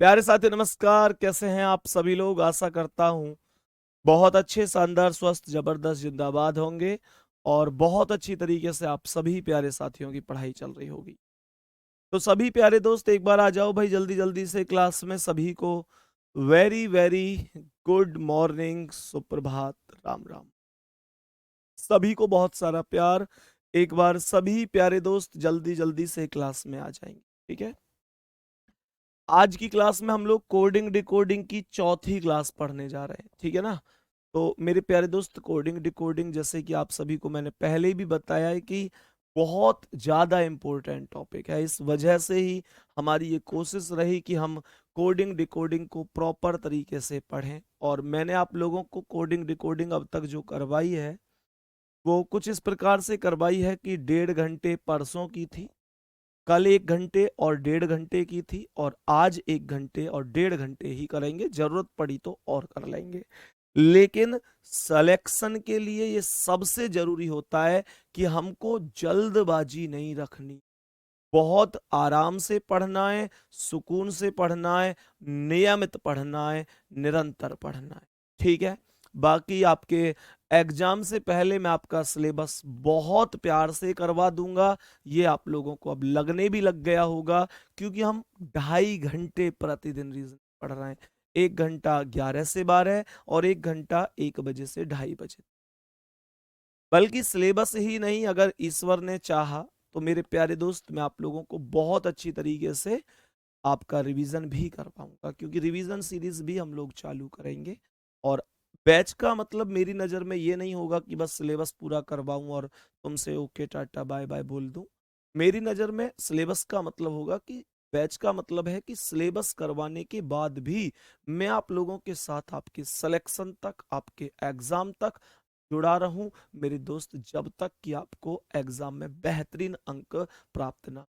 प्यारे साथी नमस्कार। कैसे हैं आप सभी लोग? आशा करता हूं बहुत अच्छे, शानदार, स्वस्थ, जबरदस्त, जिंदाबाद होंगे और बहुत अच्छी तरीके से आप सभी प्यारे साथियों की पढ़ाई चल रही होगी। तो सभी प्यारे दोस्त एक बार आ जाओ भाई, जल्दी जल्दी से क्लास में। सभी को वेरी वेरी गुड मॉर्निंग, सुप्रभात, राम राम। सभी को बहुत सारा प्यार। एक बार सभी प्यारे दोस्त जल्दी जल्दी से क्लास में आ जाएंगे, ठीक है। आज की क्लास में हम लोग कोडिंग डिकोडिंग की चौथी क्लास पढ़ने जा रहे हैं, ठीक है ना। तो मेरे प्यारे दोस्त, कोडिंग डिकोडिंग जैसे कि आप सभी को मैंने पहले भी बताया है कि बहुत ज़्यादा इम्पोर्टेंट टॉपिक है। इस वजह से ही हमारी ये कोशिश रही कि हम कोडिंग डिकोडिंग को प्रॉपर तरीके से पढ़ें। और मैंने आप लोगों को कोडिंग डिकोडिंग अब तक जो करवाई है वो कुछ इस प्रकार से करवाई है कि 1.5 घंटे परसों की थी, कल 1 घंटे और 1.5 घंटे की थी, और आज 1 घंटे और 1.5 घंटे ही करेंगे। जरूरत पड़ी तो और कर लेंगे, लेकिन सिलेक्शन के लिए ये सबसे जरूरी होता है कि हमको जल्दबाजी नहीं रखनी। बहुत आराम से पढ़ना है, सुकून से पढ़ना है, नियमित पढ़ना है, निरंतर पढ़ना है, ठीक है। बाकी आपके एग्जाम से पहले मैं आपका सिलेबस बहुत प्यार से करवा दूंगा। ये आप लोगों को अब लगने भी लग गया होगा, क्योंकि हम 2.5 घंटे प्रतिदिन रीजनिंग पढ़ रहे हैं। 1 घंटा 11 से 12 और 1 घंटा 1 बजे से 2:30 बजे। बल्कि सिलेबस ही नहीं, अगर ईश्वर ने चाहा तो मेरे प्यारे दोस्त मैं आप लोगों को बहुत अच्छी तरीके से आपका रिवीजन भी कर पाऊंगा, क्योंकि रिवीजन सीरीज भी हम लोग चालू करेंगे। और बैच का मतलब मेरी नज़र में ये नहीं होगा कि बस सिलेबस पूरा करवाऊं और तुमसे ओके टाटा बाय बाय बोल दूं। मेरी नज़र में सिलेबस का मतलब होगा कि बैच का मतलब है कि सिलेबस करवाने के बाद भी मैं आप लोगों के साथ आपके सिलेक्शन तक, आपके एग्जाम तक जुड़ा रहूं मेरे दोस्त, जब तक कि आपको एग्जाम में बेहतरीन अंक प्राप्त ना।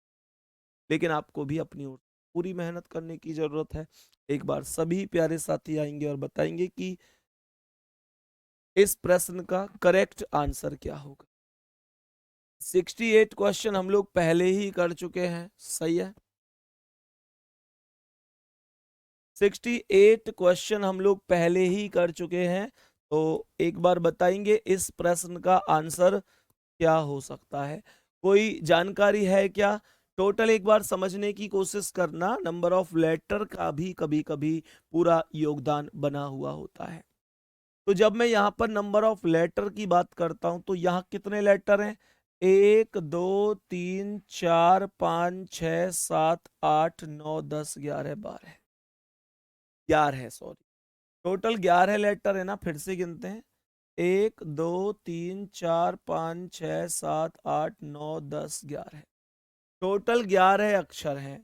लेकिन आपको भी अपनी ओर पूरी मेहनत करने की जरूरत है। एक बार सभी प्यारे साथी आएंगे और बताएंगे कि इस प्रश्न का करेक्ट आंसर क्या होगा। 68 क्वेश्चन हम लोग पहले ही कर चुके हैं, सही है। 68 क्वेश्चन हम लोग पहले ही कर चुके हैं। तो एक बार बताएंगे इस प्रश्न का आंसर क्या हो सकता है। कोई जानकारी है क्या? टोटल एक बार समझने की कोशिश करना, नंबर ऑफ लेटर का भी कभी कभी पूरा योगदान बना हुआ होता है। तो जब मैं यहाँ पर नंबर ऑफ लेटर की बात करता हूं तो यहाँ कितने लेटर हैं? 1 2 3 4 5 6 7 8 9 10 11 12। 11, सॉरी, टोटल 11 लेटर है ना। फिर से गिनते हैं, 1 2 3 4 5 6 7 8 9 10 11। टोटल 11 अक्षर हैं।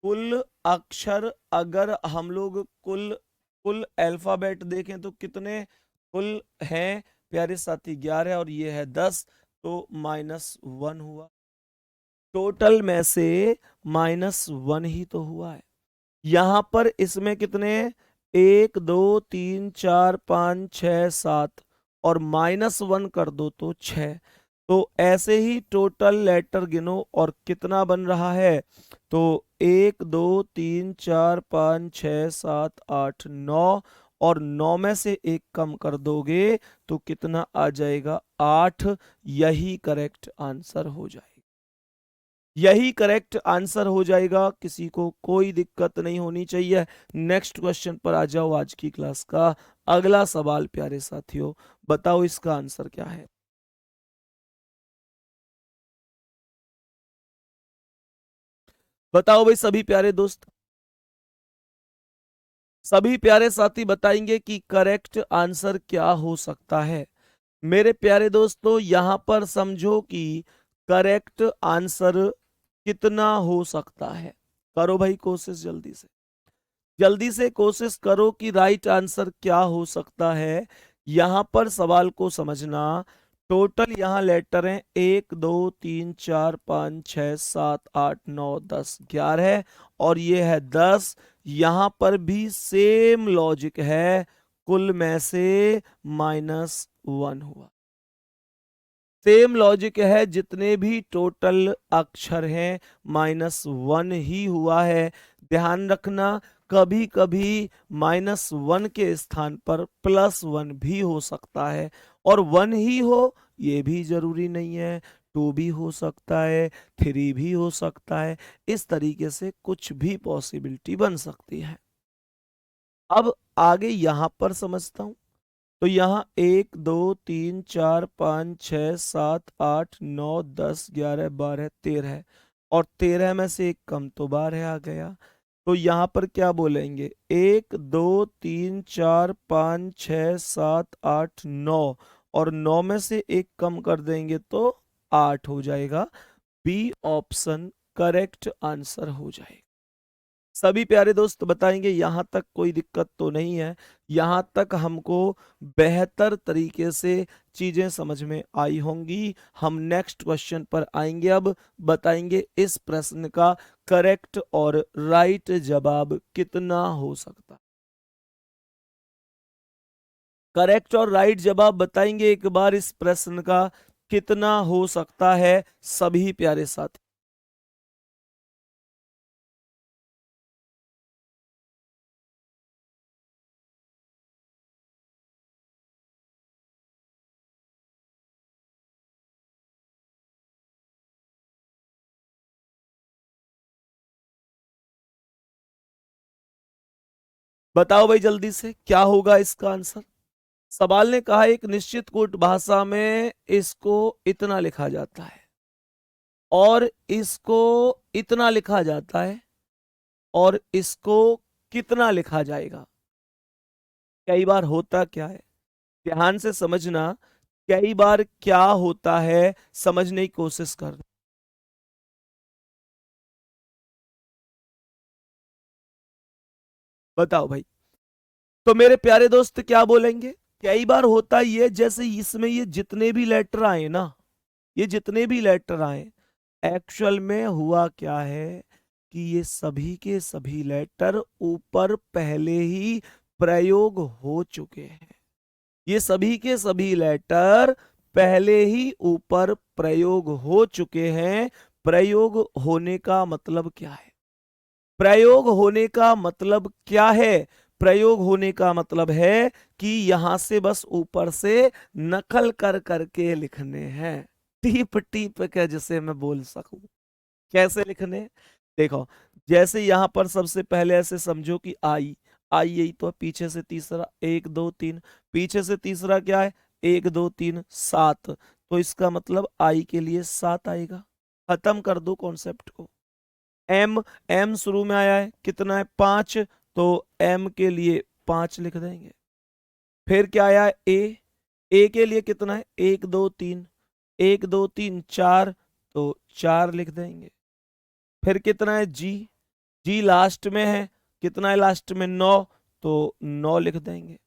कुल अक्षर अगर हम लोग कुल कुल अल्फाबेट देखें तो कितने कुल हैं प्यारे साथी? 11 और ये है 10, तो -1 हुआ। टोटल में से -1 ही तो हुआ है। यहां पर इसमें कितने? 1 2 3 4 5 6 7, और -1 कर दो तो 6। तो ऐसे ही टोटल लेटर गिनो और कितना बन रहा है। तो 1 2 3 4 5 6 7 8 9, और 9 में से एक कम कर दोगे तो कितना आ जाएगा? 8। यही करेक्ट आंसर हो जाएगा। यही करेक्ट आंसर हो जाएगा, किसी को कोई दिक्कत नहीं होनी चाहिए। नेक्स्ट क्वेश्चन पर आ जाओ। आज की क्लास का अगला सवाल प्यारे साथियों, बताओ इसका आंसर क्या है। बताओ भाई सभी प्यारे दोस्त, सभी प्यारे साथी बताएंगे कि करेक्ट आंसर क्या हो सकता है। मेरे प्यारे दोस्तों, यहां पर समझो कि करेक्ट आंसर कितना हो सकता है। करो भाई कोशिश, जल्दी से कोशिश करो कि राइट आंसर क्या हो सकता है। यहां पर सवाल को समझना। टोटल यहां लेटर हैं 1 2 3 4 5 6 7 8 9 10 11, और ये है 10। यहां पर भी सेम लॉजिक है, कुल में से -1 हुआ। सेम लॉजिक है, जितने भी टोटल अक्षर हैं -1 ही हुआ है। ध्यान रखना, कभी कभी -1 के स्थान पर +1 भी हो सकता है, और 1 ही हो ये भी जरूरी नहीं है, 2 भी हो सकता है, 3 भी हो सकता है। इस तरीके से कुछ भी पॉसिबिलिटी बन सकती है। अब आगे यहां पर समझता हूं। तो यहाँ 1 2 3 4 5 6 7 8 9 10 11 12 13, और 13 में से एक कम तो 12 आ गया। तो यहाँ पर क्या बोलेंगे, 1 2 3 4 5 6 7 8 9, और 9 में से एक कम कर देंगे तो 8 हो जाएगा। बी ऑप्शन करेक्ट आंसर हो जाएगा। सभी प्यारे दोस्त बताएंगे यहां तक कोई दिक्कत तो नहीं है, यहां तक हमको बेहतर तरीके से चीजें समझ में आई होंगी। हम नेक्स्ट क्वेश्चन पर आएंगे। अब बताएंगे इस प्रश्न का करेक्ट और राइट जवाब कितना हो सकता है। करेक्ट और राइट जवाब बताएंगे एक बार इस प्रश्न का कितना हो सकता है सभी प्यारे साथी। बताओ भाई जल्दी से क्या होगा इसका आंसर। सवाल ने कहा एक निश्चित कूट भाषा में इसको इतना लिखा जाता है, और इसको इतना लिखा जाता है, और इसको कितना लिखा जाएगा। कई बार होता क्या है, ध्यान से समझना, कई बार क्या होता है समझने की कोशिश करना। बताओ भाई। तो मेरे प्यारे दोस्त क्या बोलेंगे, कई बार होता ये, जैसे इसमें ये जितने भी लेटर आए ना, ये जितने भी लेटर आए, एक्चुअल में हुआ क्या है कि ये सभी के सभी लेटर ऊपर पहले ही प्रयोग हो चुके हैं। ये सभी के सभी लेटर पहले ही ऊपर प्रयोग हो चुके हैं। प्रयोग होने का मतलब क्या है, प्रयोग होने का मतलब क्या है, प्रयोग होने का मतलब है कि यहां से बस ऊपर से नकल कर करके लिखने हैं, टीप टीप के, जिसे मैं बोल सकूं। कैसे लिखने, देखो, जैसे यहां पर सबसे पहले ऐसे समझो कि आई, आई यही तो है, पीछे से तीसरा 1 2 3, पीछे से तीसरा क्या है 1 2 3 7, तो इसका मतलब आई के लिए 7 आएगा। खत्म कर दो कॉन्सेप्ट को। एम, एम शुरू में आया है, कितना है 5, तो एम के लिए 5 लिख देंगे। फिर क्या आया है ए के लिए कितना है 1 2 3, 1 2 3 4, तो 4 लिख देंगे। फिर कितना है जी, जी लास्ट में है, कितना है लास्ट में 9, तो 9 लिख देंगे।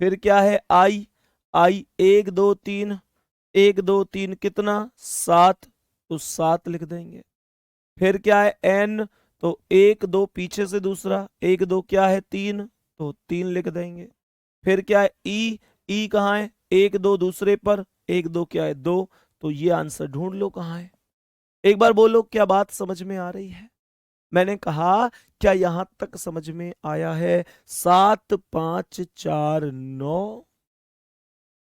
फिर क्या है आई, आई 1 2 3, 1 2 3 कितना 7, तो 7 लिख देंगे। फिर क्या है एन, तो 1 2 पीछे से दूसरा 1 2 क्या है 3, तो 3 लिख देंगे। फिर क्या है ई, ई कहाँ है 1 2 दूसरे पर, 1 2 क्या है 2, तो ये आंसर ढूंढ लो कहाँ है। एक बार बोलो क्या बात समझ में आ रही है। मैंने कहा क्या यहां तक समझ में आया है। 7 5 4 9,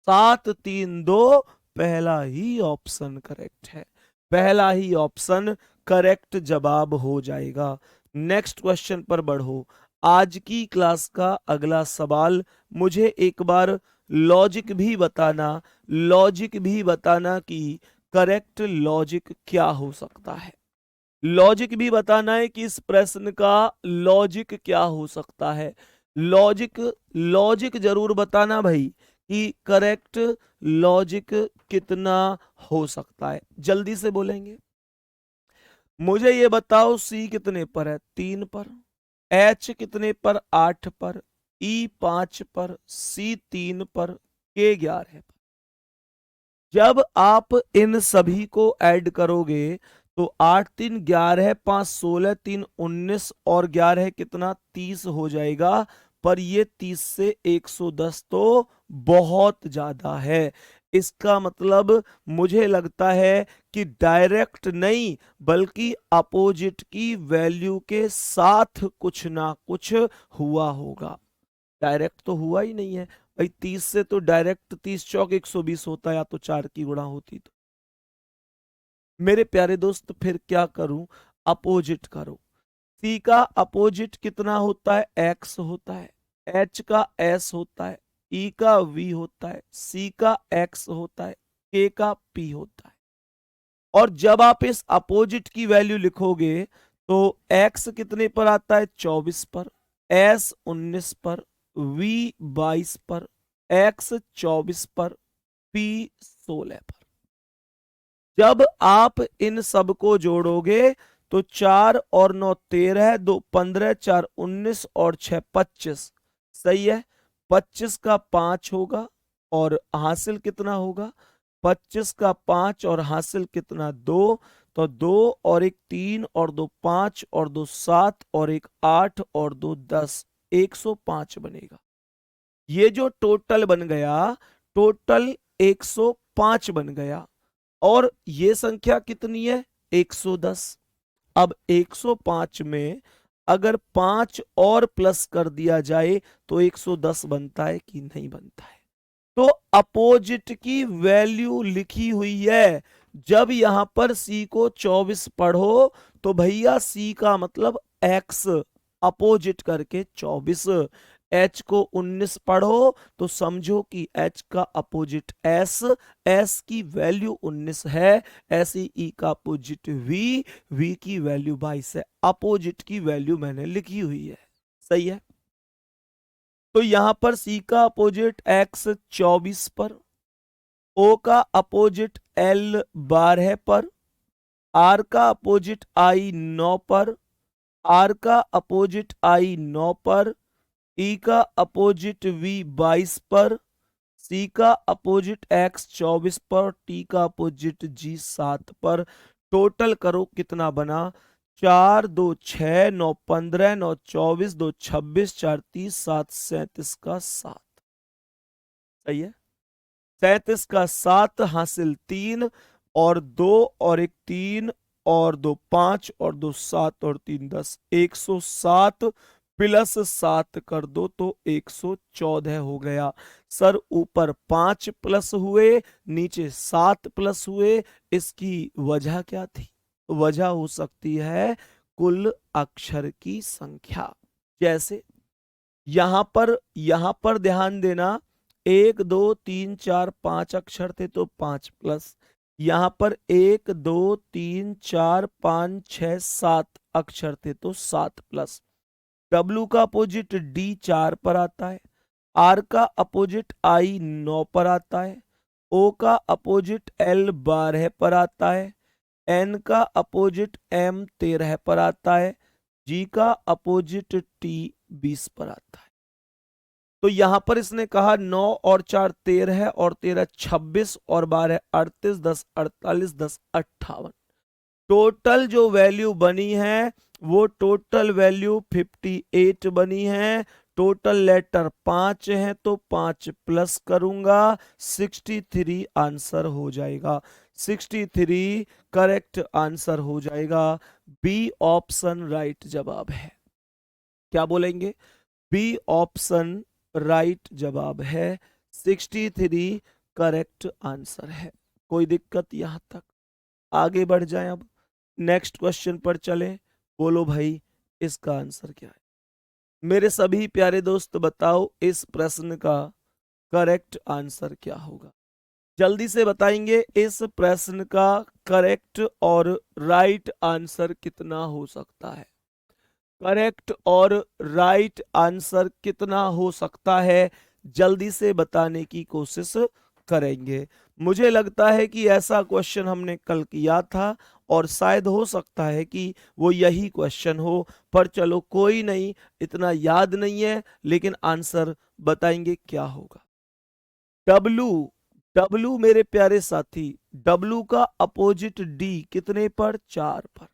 7 3 2, पहला ही ऑप्शन करेक्ट है, पहला ही ऑप्शन करेक्ट जवाब हो जाएगा। नेक्स्ट क्वेश्चन पर बढ़ो। आज की क्लास का अगला सवाल, मुझे एक बार लॉजिक भी बताना, लॉजिक भी बताना कि करेक्ट लॉजिक क्या हो सकता है। लॉजिक भी बताना है कि इस प्रश्न का लॉजिक क्या हो सकता है। लॉजिक, लॉजिक जरूर बताना भाई कि करेक्ट लॉजिक कितना हो सकता है। जल्दी से बोलेंगे। मुझे ये बताओ सी कितने पर है 3 पर, एच कितने पर 8 पर, ई 5 पर, सी 3 पर, के 11 पर। जब आप इन सभी को ऐड करोगे तो 8 3 11, 5 16, 3 19, और 11 कितना 30 हो जाएगा। पर ये 30 से 110 तो बहुत ज्यादा है। इसका मतलब मुझे लगता है कि डायरेक्ट नहीं बल्कि अपोजिट की वैल्यू के साथ कुछ ना कुछ हुआ होगा। डायरेक्ट तो हुआ ही नहीं है भाई, 30 से तो डायरेक्ट 30 चौक 120 होता, या तो 4 की गुणा होती तो। मेरे प्यारे दोस्त फिर क्या करूं, अपोजिट करो। सी का अपोजिट कितना होता है, एक्स होता है। एच का एस होता है। ई का वी होता है। सी का एक्स होता है। के का पी होता है। और जब आप इस अपोजिट की वैल्यू लिखोगे तो एक्स कितने पर आता है, 24 पर। एस 19 पर। वी 22 पर। एक्स 24 पर। पी 16 पर। जब आप इन सब को जोड़ोगे तो 4 और 9 13, 2 15, 4 19 और 6 25। सही है। 25 का 5 होगा और हासिल कितना होगा, 25 का 5 और हासिल कितना 2। तो 2 और 1 3 और 2 5 और 2 7 और 1 8 और 2 10, 105 बनेगा। ये जो टोटल बन गया, टोटल 105 बन गया। और ये संख्या कितनी है, 110। अब 105 में अगर 5 और प्लस कर दिया जाए तो 110 बनता है कि नहीं बनता है। तो अपोजिट की वैल्यू लिखी हुई है। जब यहां पर सी को 24 पढ़ो तो भैया सी का मतलब एक्स, अपोजिट करके 24। एच को 19 पढ़ो तो समझो कि एच का अपोजिट एस, एस की वैल्यू 19 है। ऐसे ई का अपोजिट वी, वी की वैल्यू 22 है। अपोजिट की वैल्यू मैंने लिखी हुई है। सही है। तो यहां पर सी का अपोजिट एक्स 24 पर, ओ का अपोजिट एल 12 पर, आर का अपोजिट आई 9 पर, आर का अपोजिट आई 9 पर, ई का अपोजिट वी 22 पर, सी का अपोजिट एक्स 24 पर, टी का अपोजिट जी 7 पर। टोटल करो कितना बना, 4 2 6 9 15 9 24 2 26 4 30 7 37 का 7। सही है। 37 का 7 हासिल 3 और 2 और 1 3 और 2 5 और 2 7 और 3 10, 107 प्लस 7 कर दो तो 114 हो गया। सर ऊपर 5 प्लस हुए, नीचे 7 प्लस हुए, इसकी वजह क्या थी, वजह हो सकती है कुल अक्षर की संख्या। जैसे यहां पर ध्यान देना, 1 2 3 4 5 अक्षर थे तो 5 प्लस। यहां पर 1 2 3 4 5 6 7 अक्षर थे तो 7 प्लस। डब्लू का अपोजिट डी 4 पर आता है। आर का अपोजिट आई 9 पर आता है। ओ का अपोजिट एल 12 पर आता है। एन का अपोजिट एम 13 पर आता है। जी का अपोजिट टी 20 पर आता है। तो यहां पर इसने कहा 9 और 4 13 और 13 26 और 12 38, 10 48, 10 58। टोटल जो वैल्यू बनी है वो टोटल वैल्यू 58 बनी है। टोटल लेटर 5 है तो 5 प्लस करूंगा, 63 आंसर हो जाएगा। 63 करेक्ट आंसर हो जाएगा। बी ऑप्शन राइट जवाब है। क्या बोलेंगे, बी ऑप्शन राइट जवाब है। 63 करेक्ट आंसर है। कोई दिक्कत यहां तक, आगे बढ़ जाएं। अब नेक्स्ट क्वेश्चन पर चले। बोलो भाई इसका आंसर क्या है। मेरे सभी प्यारे दोस्त बताओ इस प्रश्न का करेक्ट आंसर क्या होगा। जल्दी से बताएंगे इस प्रश्न का करेक्ट और राइट आंसर कितना हो सकता है। करेक्ट और राइट आंसर कितना हो सकता है, जल्दी से बताने की कोशिश करेंगे। मुझे लगता है कि ऐसा क्वेश्चन हमने कल किया था और शायद हो सकता है कि वो यही क्वेश्चन हो, पर चलो कोई नहीं, इतना याद नहीं है, लेकिन आंसर बताएंगे क्या होगा। डब्लू, डब्लू मेरे प्यारे साथी, डब्लू का अपोजिट डी कितने पर, 4 पर।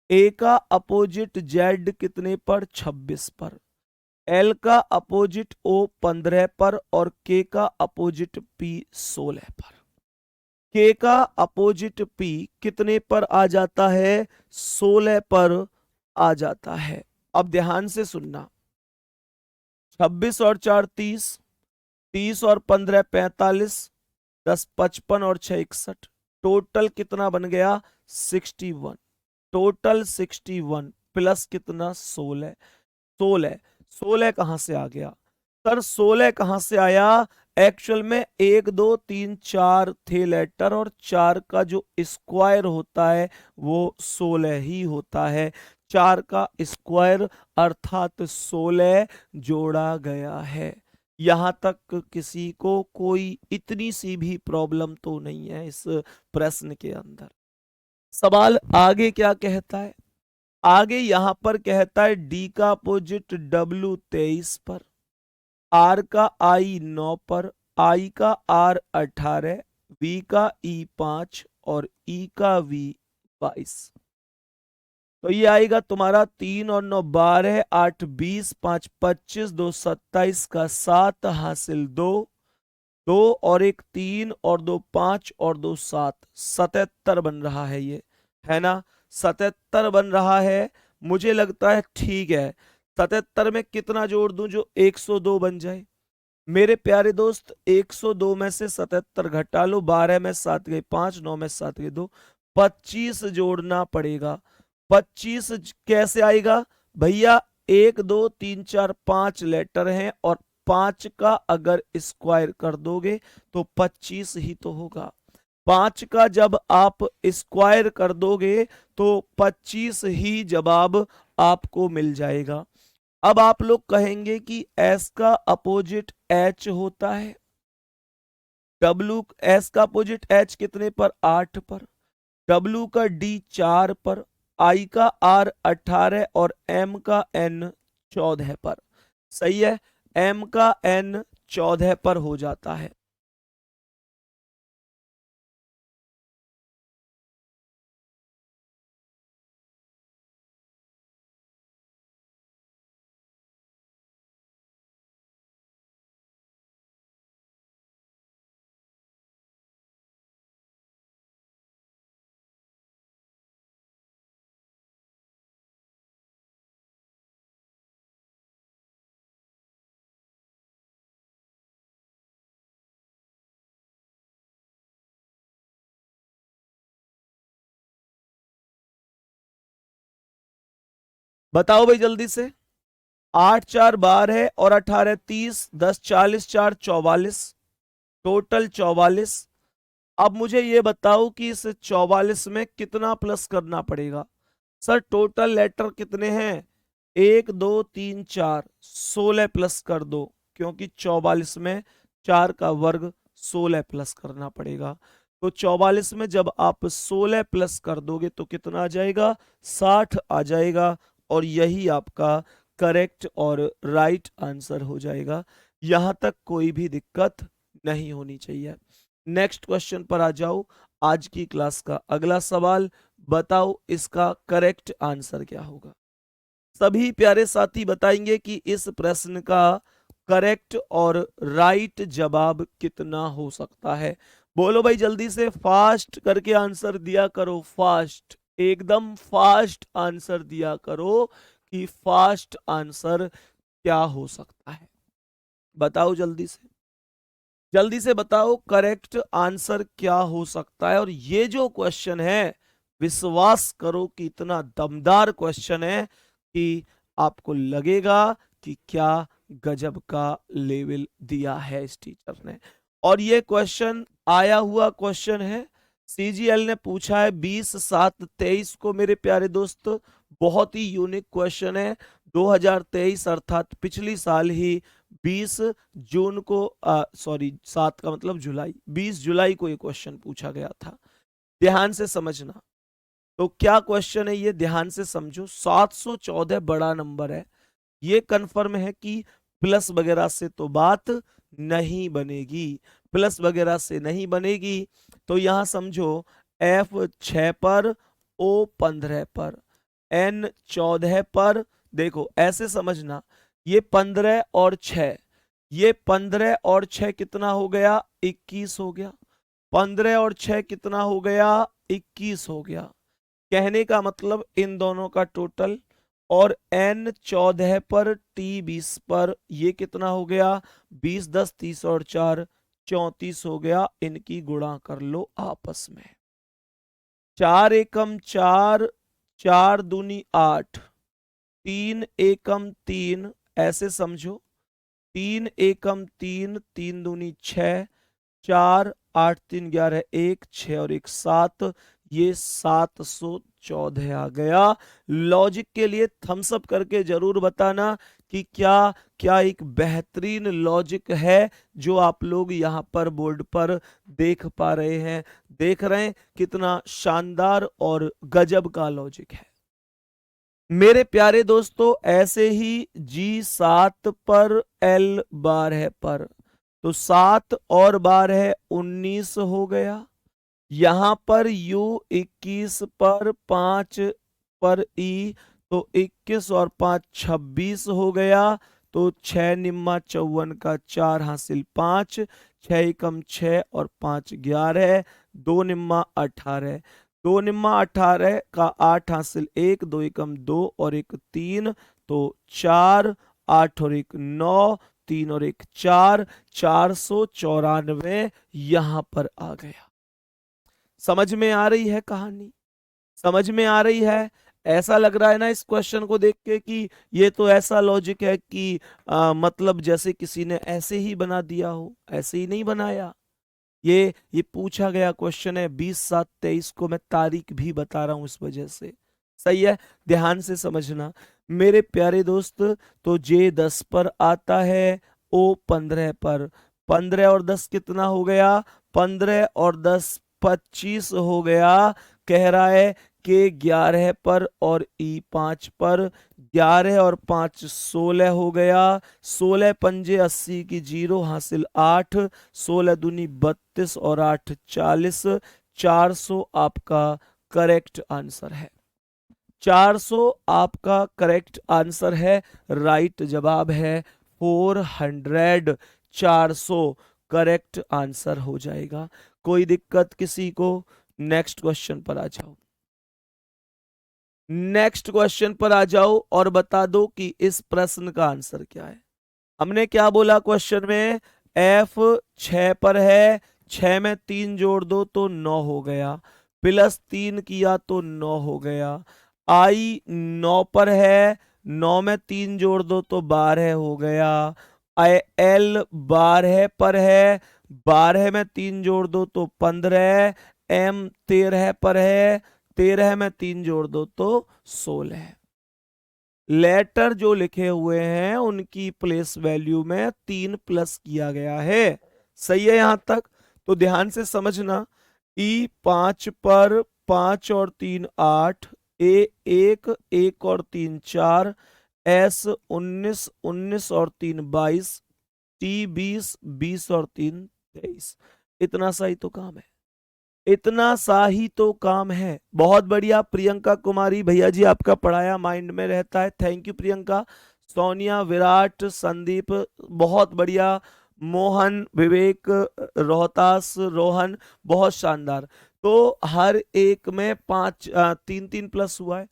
ए का अपोजिट जेड कितने पर, 26 पर। L का अपोजिट O 15 पर और K का अपोजिट P 16 पर। K का अपोजिट P कितने पर आ जाता है? 16 पर आ जाता है। अब ध्यान से सुनना, 26 और 4 30, 30 और 15 45, 10 55 और 6 61, टोटल कितना बन गया? 61। टोटल 61 प्लस कितना? 16। 16 16 कहां से आ गया सर? 16 कहां से आया? एक्चुअल में 1 2 3 4 थे लेटर, और 4 का जो स्क्वायर होता है वो 16 ही होता है। 4 का स्क्वायर अर्थात 16 जोड़ा गया है। यहां तक किसी को कोई इतनी सी भी प्रॉब्लम तो नहीं है इस प्रश्न के अंदर। सवाल आगे क्या कहता है? आगे यहां पर कहता है डी का अपोजिट W 23 पर, R का I 9 पर, I का R 18, V का E 5 और E का V 22। तो ये आएगा तुम्हारा 3 और 9 12, 8 20, 5 25, 2 27 का 7 हासिल 2, 2 और 1 3 और 2 5 और 2 7, 77 बन रहा है ये, है ना? 77 बन रहा है। मुझे लगता है ठीक है। 77 में कितना जोड़ दूं जो 102 बन जाए? मेरे प्यारे दोस्त 102 में से 77 घटा लो, 12 में 7 गए 5, 9 में 7 गए 2, 25 जोड़ना पड़ेगा। 25 कैसे आएगा भैया? 1 2 3 4 5 लेटर हैं और 5 का अगर स्क्वायर कर दोगे तो 25 ही तो होगा। 5 का जब आप स्क्वायर कर दोगे तो 25 ही जवाब आपको मिल जाएगा। अब आप लोग कहेंगे कि S का अपोजिट H होता है। S का अपोजिट H कितने पर? 8 पर। W का D 4 पर, I का R 18 और M का N 14 पर। सही है, M का N 14 पर हो जाता है। बताओ भाई जल्दी से। 8 4 12 और 18 30, 10 40 4 44, टोटल 44। अब मुझे ये बताओ कि इस 44 में कितना प्लस करना पड़ेगा? सर टोटल लेटर कितने हैं? 1 2 3 4, 16 प्लस कर दो, क्योंकि 44 में 4 का वर्ग 16 प्लस करना पड़ेगा। तो 44 में जब आप 16 प्लस कर दोगे तो कितना आ जाएगा? 60 आ जाएगा, और यही आपका करेक्ट और राइट आंसर हो जाएगा। यहां तक कोई भी दिक्कत नहीं होनी चाहिए। नेक्स्ट क्वेश्चन पर आ जाओ। आज की क्लास का अगला सवाल, बताओ इसका करेक्ट आंसर क्या होगा? सभी प्यारे साथी बताएंगे कि इस प्रश्न का करेक्ट और राइट जवाब कितना हो सकता है। बोलो भाई जल्दी से, फास्ट करके आंसर दिया करो, फास्ट, एकदम फास्ट आंसर दिया करो कि फास्ट आंसर क्या हो सकता है। बताओ जल्दी से, जल्दी से बताओ करेक्ट आंसर क्या हो सकता है। और ये जो क्वेश्चन है, विश्वास करो कि इतना दमदार क्वेश्चन है कि आपको लगेगा कि क्या गजब का लेवल दिया है इस टीचर ने। और ये क्वेश्चन आया हुआ क्वेश्चन है, सीजीएल ने पूछा है 20/7/23 को। मेरे प्यारे दोस्त बहुत ही यूनिक क्वेश्चन है। 2023 अर्थात पिछली साल ही 20 जून को, सॉरी 7 का मतलब जुलाई, 20 जुलाई को ये क्वेश्चन पूछा गया था। ध्यान से समझना। तो क्या क्वेश्चन है ये, ध्यान से समझो। 714 बड़ा नंबर है, ये कंफर्म है कि प्लस वगैरह से तो बात नहीं बनेगी, प्लस वगैरह से नहीं बनेगी। तो यहां समझो F 6 पर, O 15 पर, N 14 पर। देखो ऐसे समझना, ये 15 और 6, ये 15 और 6 कितना हो गया? 21 हो गया। 15 और 6 कितना हो गया? 21 हो गया। कहने का मतलब इन दोनों का टोटल, और n 14 पर t 20 पर, ये कितना हो गया? 20 10 30 और 4 34 हो गया। इनकी गुणा कर लो आपस में। 4 एकम 4, 4 दूनी 8, 3 एकम 3, ऐसे समझो। 3 एकम 3, 3 दूनी 6, 4 8 3 11 1 6 और 1 7, ये 714 आ गया। लॉजिक के लिए थम्स अप करके जरूर बताना कि क्या क्या एक बेहतरीन लॉजिक है जो आप लोग यहाँ पर बोर्ड पर देख पा रहे हैं। देख रहे हैं कितना शानदार और गजब का लॉजिक है मेरे प्यारे दोस्तों। ऐसे ही G7 पर L 12 पर, तो 7 और 12 19 हो गया। यहां पर U21 पर 5 पर E, तो 21 और 5 26 हो गया। तो 6 निम्मा 54 का 4 हासिल 5, 6 एकम 6 और 5 11, 2 निम्मा 18, 2 निम्मा 18 का 8 हासिल 1, 2 एकम 2 और 1 3, तो 4, 8 और 1 9, 3 और 1 4, 494 यहां पर आ गया। समझ में आ रही है कहानी? समझ में आ रही है? ऐसा लग रहा है ना इस क्वेश्चन को देख के कि ये तो ऐसा लॉजिक है कि मतलब जैसे किसी ने ऐसे ही बना दिया हो। ऐसे ही नहीं बनाया। ये पूछा गया क्वेश्चन है 20/7/23 को, मैं तारीख भी बता रहा हूं इस वजह से। सही है, ध्यान से समझना मेरे प्यारे दोस्त। तो J10 पर आता है, O15 पर। 15 और 10 कितना हो गया? 15 और 10 25 हो गया। कह रहा है कि 11 पर और E5 पर, 11 और 5 16 हो गया। 16 पंजे 80 की 0 हासिल 8, 16 दूनी 32 और 8 40, 400 आपका करेक्ट आंसर है। 400 आपका करेक्ट आंसर है। राइट जवाब है 400। 400 करेक्ट आंसर हो जाएगा। कोई दिक्कत किसी को? नेक्स्ट क्वेश्चन पर आ जाओ। नेक्स्ट क्वेश्चन पर आ जाओ और बता दो कि इस प्रश्न का आंसर क्या है। हमने क्या बोला क्वेश्चन में? F 6 पर है, 6 में 3 जोड़ दो तो 9 हो गया, प्लस 3 किया तो 9 हो गया। I 9 पर है, 9 में 3 जोड़ दो तो 12 हो गया। L 12 पर है, 12 में 3 जोड़ दो तो 15। M 13 पर है, 13 में 3 जोड़ दो तो 16। लेटर जो लिखे हुए हैं उनकी प्लेस वैल्यू में 3 प्लस किया गया है। सही है यहां तक? तो ध्यान से समझना। E5 पर 5 और 3 8, A1 1 और 3 4, S 19 19 और 3 22, T 20 20 और 3 23। इतना सा ही तो काम है। इतना सा ही तो काम है। बहुत बढ़िया प्रियंका कुमारी, भैया जी आपका पढ़ाया माइंड में रहता है। Thank you Priyanka. सोनिया, विराट, संदीप, बहुत बढ़िया। मोहन, विवेक, रोहतास, रोहन, बहुत शानदार। तो हर एक में 5 3 3 प्लस हुआ है।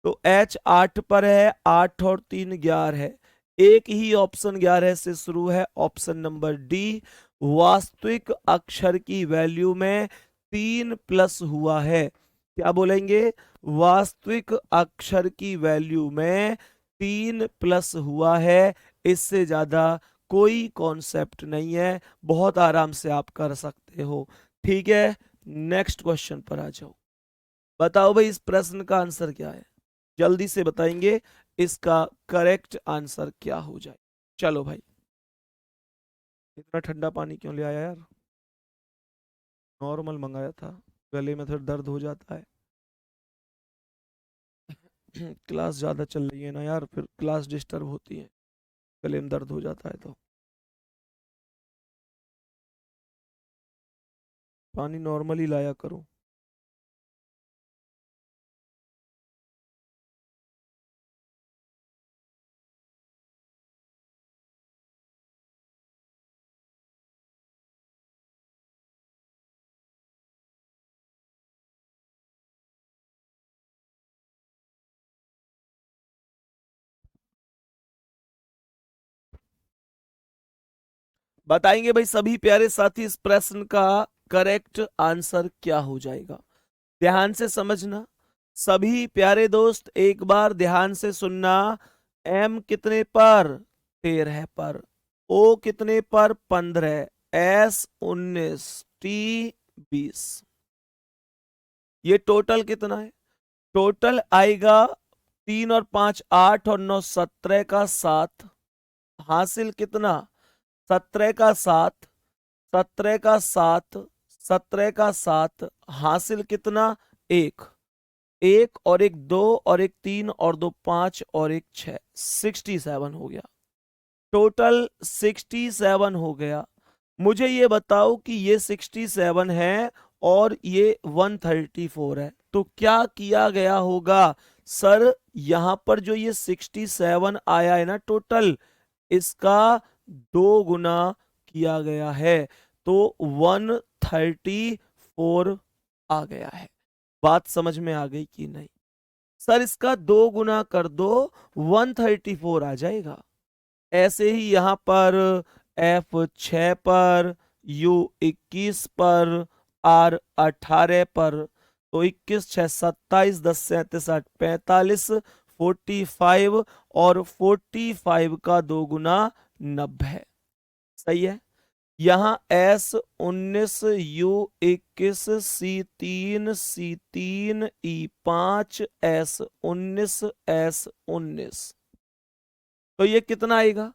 तो H 8 पर है, 8 और 3 11 है। एक ही ऑप्शन 11 से शुरू है, ऑप्शन नंबर डी। वास्तविक अक्षर की वैल्यू में 3 प्लस हुआ है। क्या बोलेंगे? वास्तविक अक्षर की वैल्यू में 3 प्लस हुआ है। इससे ज्यादा कोई कॉन्सेप्ट नहीं है। बहुत आराम से आप कर सकते हो। ठीक है, नेक्स्ट क्वेश्चन पर आ जाओ। बताओ भाई इस प्रश्न का आंसर क्या है? जल्दी से बताएंगे इसका करेक्ट आंसर क्या हो जाए। चलो भाई। इतना ठंडा पानी क्यों ले आया यार? नॉर्मल मंगाया था। गले में फिर दर्द हो जाता है। क्लास ज़्यादा चल रही है ना यार, फिर क्लास डिस्टर्ब होती है, गले में दर्द हो जाता है। तो पानी नॉर्मली लाया करो। बताएंगे भाई सभी प्यारे साथी इस प्रश्न का करेक्ट आंसर क्या हो जाएगा। ध्यान से समझना सभी प्यारे दोस्त, एक बार ध्यान से सुनना। एम कितने पर? 13 पर। ओ कितने पर? 15। एस 19। टी 20। ये टोटल कितना है? टोटल आएगा 3 और 5 8 और 9 17 का 7। हासिल कितना? 17 का 7। 17 का 7। 17 का 7 हासिल कितना? 1। 1 और 1 2 और 1 3 और 2 5 और 1 6। 67 हो गया। टोटल 67 हो गया। मुझे ये बताओ कि ये 67 है और ये 134 है, तो क्या किया गया होगा? सर यहां पर जो ये 67 आया है ना टोटल, इसका 2 गुना किया गया है, तो 134 आ गया है। बात समझ में आ गई कि नहीं? सर इसका 2 गुना कर दो, 134 आ जाएगा। ऐसे ही यहां पर एफ 6 पर, यू 21 पर, आर 18 पर, तो 21 6 27 10 37 8 45 45 और 45 का 2 गुना 90। सही है। यहाँ S 19, U 21, C 3 E 5, S 19 S 19। तो ये कितना आएगा?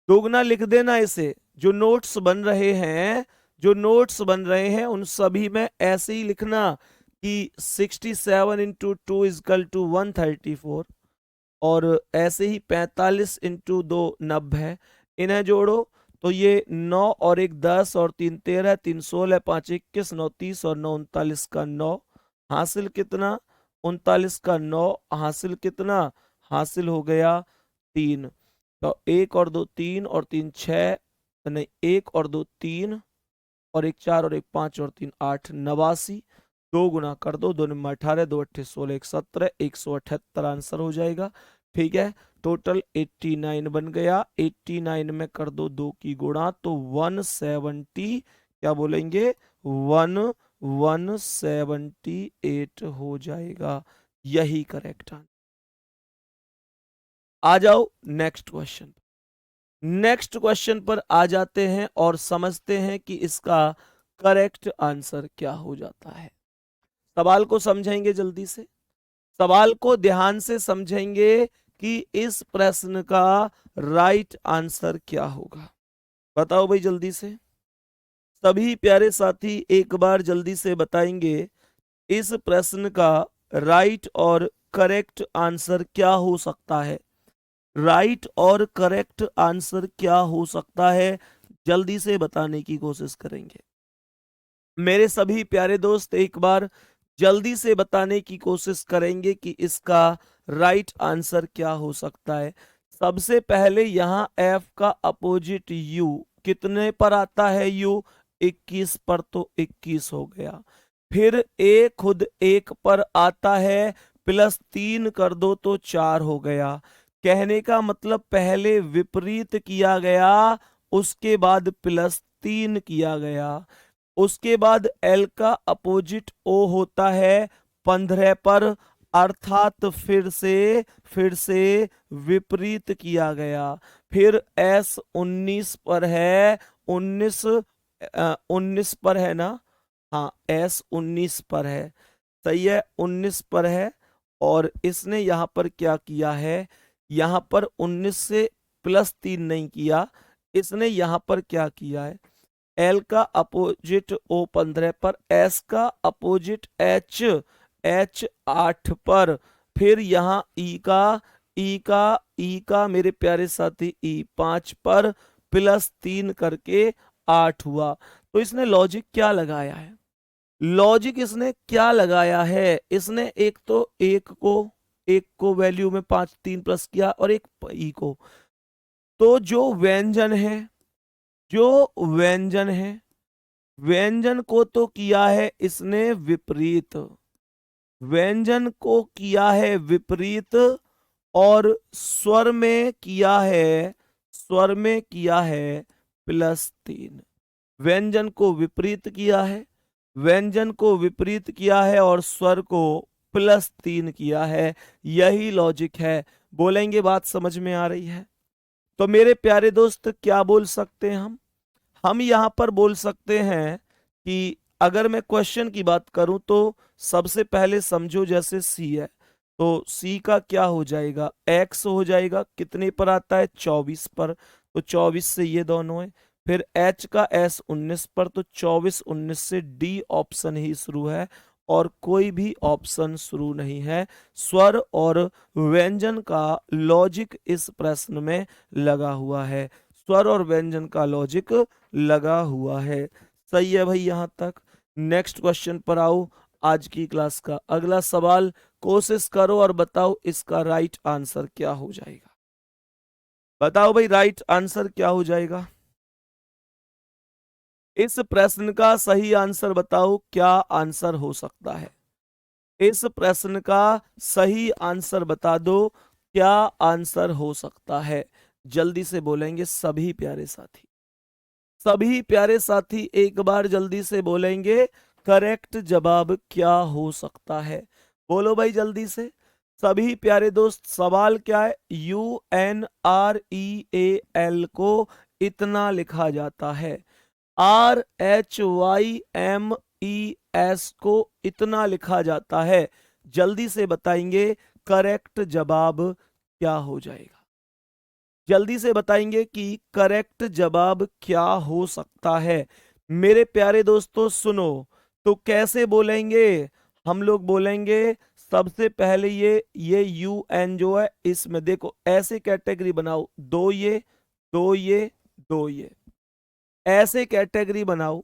दोगुना लिख देना इसे। जो नोट्स बन रहे हैं, जो नोट्स बन रहे हैं उन सभी में ऐसे ही लिखना कि 67 इंटू 2 इजकल टू 134, और ऐसे ही 45 इंटू 2 90। इन्हें जोड़ो तो ये 9 और 1 10 और 3 13, 3 16, 5 21, 9 30 और 9 39 का 9। हासिल कितना? 39 का 9 हासिल कितना? हासिल हो गया 3। तो 1 और 2 3 और 3 6, नहीं 1 और 2 3 और 1 4 और 1 5 और 3 8, 89। 2 गुना कर दो, 2 में 18, 2 8 16, 1 17, 178 आंसर हो जाएगा। ठीक है। टोटल 89 बन गया। 89 में कर दो 2 की गुणा, तो 170, क्या बोलेंगे, 178 हो जाएगा। यही करेक्ट आंसर। आ जाओ नेक्स्ट क्वेश्चन। नेक्स्ट क्वेश्चन पर आ जाते हैं और समझते हैं कि इसका करेक्ट आंसर क्या हो जाता है। सवाल को समझेंगे जल्दी से, सवाल को ध्यान से समझेंगे कि इस प्रश्न का राइट आंसर क्या होगा। बताओ भाई जल्दी से, सभी प्यारे साथी एक बार जल्दी से बताएंगे इस प्रश्न का राइट और करेक्ट आंसर क्या हो सकता है। राइट और करेक्ट आंसर क्या हो सकता है, जल्दी से बताने की कोशिश करेंगे। मेरे सभी प्यारे दोस्त एक बार जल्दी से बताने की कोशिश करेंगे कि इसका राइट आंसर क्या हो सकता है। सबसे पहले यहां एफ का अपोजिट यू कितने पर आता है? यू 21 पर, तो 21 हो गया। फिर ए खुद 1 पर आता है, +3 कर दो तो 4 हो गया। कहने का मतलब पहले विपरीत किया गया, उसके बाद +3 किया गया। उसके बाद एल का अपोजिट ओ होता है 15 पर, अर्थात फिर से विपरीत किया गया। फिर एस 19 पर है, 19 पर है ना? हाँ एस 19 पर है। सही है, 19 पर है। और इसने यहां पर क्या किया है? यहां पर 19 से +3 नहीं किया, इसने यहां पर क्या किया है? एल का अपोजिट ओ 15 पर, एस का अपोजिट एच 8 पर, फिर यहां ई का मेरे प्यारे साथी ई 5 पर, +3 करके 8 हुआ। तो इसने लॉजिक क्या लगाया है? लॉजिक इसने क्या लगाया है? इसने एक को वैल्यू में 5 3 प्लस किया और एक ई को। तो जो व्यंजन है, व्यंजन को तो किया है इसने विपरीत, व्यंजन को किया है विपरीत, और स्वर में किया है +3। व्यंजन को विपरीत किया है, व्यंजन को विपरीत किया है और स्वर को +3 किया है। यही लॉजिक है। बोलेंगे बात समझ में आ रही है? तो मेरे प्यारे दोस्त क्या बोल सकते हैं हम यहां पर बोल सकते हैं कि अगर मैं क्वेश्चन की बात करूं तो सबसे पहले समझो जैसे सी है, तो सी का क्या हो जाएगा, एक्स हो जाएगा। कितने पर आता है, 24 पर, तो 24 से ये दोनों है। फिर एच का एस 19 पर, तो 24 19 से डी ऑप्शन ही शुरू है और कोई भी ऑप्शन शुरू नहीं है। स्वर और व्यंजन का लॉजिक इस प्रश्न में लगा हुआ है, स्वर और व्यंजन का लॉजिक लगा हुआ है। सही है भाई यहां तक। नेक्स्ट क्वेश्चन पर आओ। आज की क्लास का अगला सवाल, कोशिश करो और बताओ इसका राइट आंसर क्या हो जाएगा। बताओ भाई राइट आंसर क्या हो जाएगा। इस प्रश्न का सही आंसर बताओ, क्या आंसर हो सकता है। इस प्रश्न का सही आंसर बता दो, क्या आंसर हो सकता है। जल्दी से बोलेंगे सभी प्यारे साथी, सभी प्यारे साथी एक बार जल्दी से बोलेंगे करेक्ट जवाब क्या हो सकता है। बोलो भाई जल्दी से सभी प्यारे दोस्त। सवाल क्या है, UNREAL को इतना लिखा जाता है, RHYMES को इतना लिखा जाता है। जल्दी से बताएंगे करेक्ट जवाब क्या हो जाएगा। जल्दी से बताएंगे कि करेक्ट जवाब क्या हो सकता है। मेरे प्यारे दोस्तों सुनो, तो कैसे बोलेंगे हम लोग, बोलेंगे सबसे पहले ये UN जो है इसमें देखो ऐसे कैटेगरी बनाओ, दो ये दो ये दो ये, ऐसे कैटेगरी बनाओ।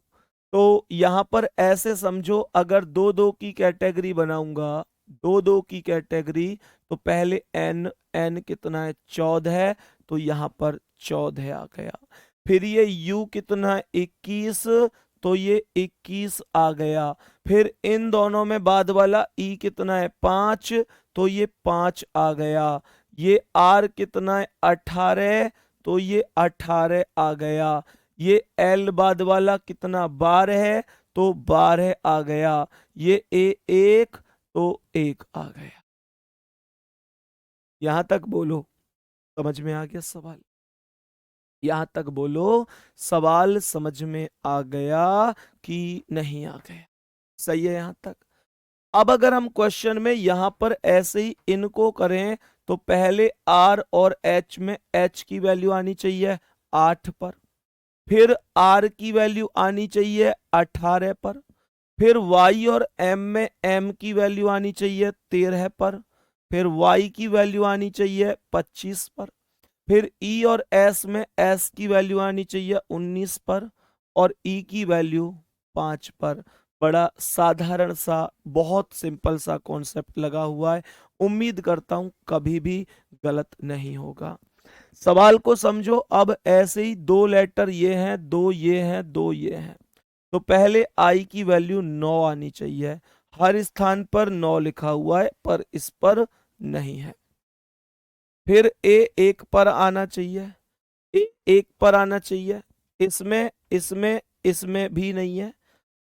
तो यहां पर ऐसे समझो, अगर दो दो की कैटेगरी बनाऊंगा, दो दो की कैटेगरी, तो पहले n, n कितना है 14 है, तो यहां पर 14 आ गया। फिर ये u कितना है 21, तो ये 21 आ गया। फिर इन दोनों में बाद वाला e कितना है 5, तो ये 5 आ गया। ये r कितना है 18, तो ये 18 आ गया। ये L बाद वाला कितना 12 है, तो 12 आ गया। ये A1, तो 1 आ गया। यहां तक बोलो समझ में आ गया सवाल। यहां तक बोलो सवाल समझ में आ गया कि नहीं आ गया। सही है यहां तक। अब अगर हम क्वेश्चन में यहां पर ऐसे ही इनको करें, तो पहले R और H में H की वैल्यू आनी चाहिए 8 पर, फिर R की वैल्यू आनी चाहिए 18 पर, फिर Y और M में M की वैल्यू आनी चाहिए 13 पर, फिर Y की वैल्यू आनी चाहिए 25 पर, फिर E और S में S की वैल्यू आनी चाहिए 19 पर, और E की वैल्यू 5 पर। बड़ा साधारण सा, बहुत सिंपल सा कॉन्सेप्ट लगा हुआ है। उम्मीद करता हूं कभी भी गलत नहीं होगा। सवाल को समझो। अब ऐसे ही दो लेटर ये हैं, दो ये हैं, दो ये हैं, तो पहले I की वैल्यू 9 आनी चाहिए। हर स्थान पर 9 लिखा हुआ है पर इस पर नहीं है। फिर A 1 पर आना चाहिए, A 1 पर आना चाहिए। इसमें इसमें इसमें भी नहीं है,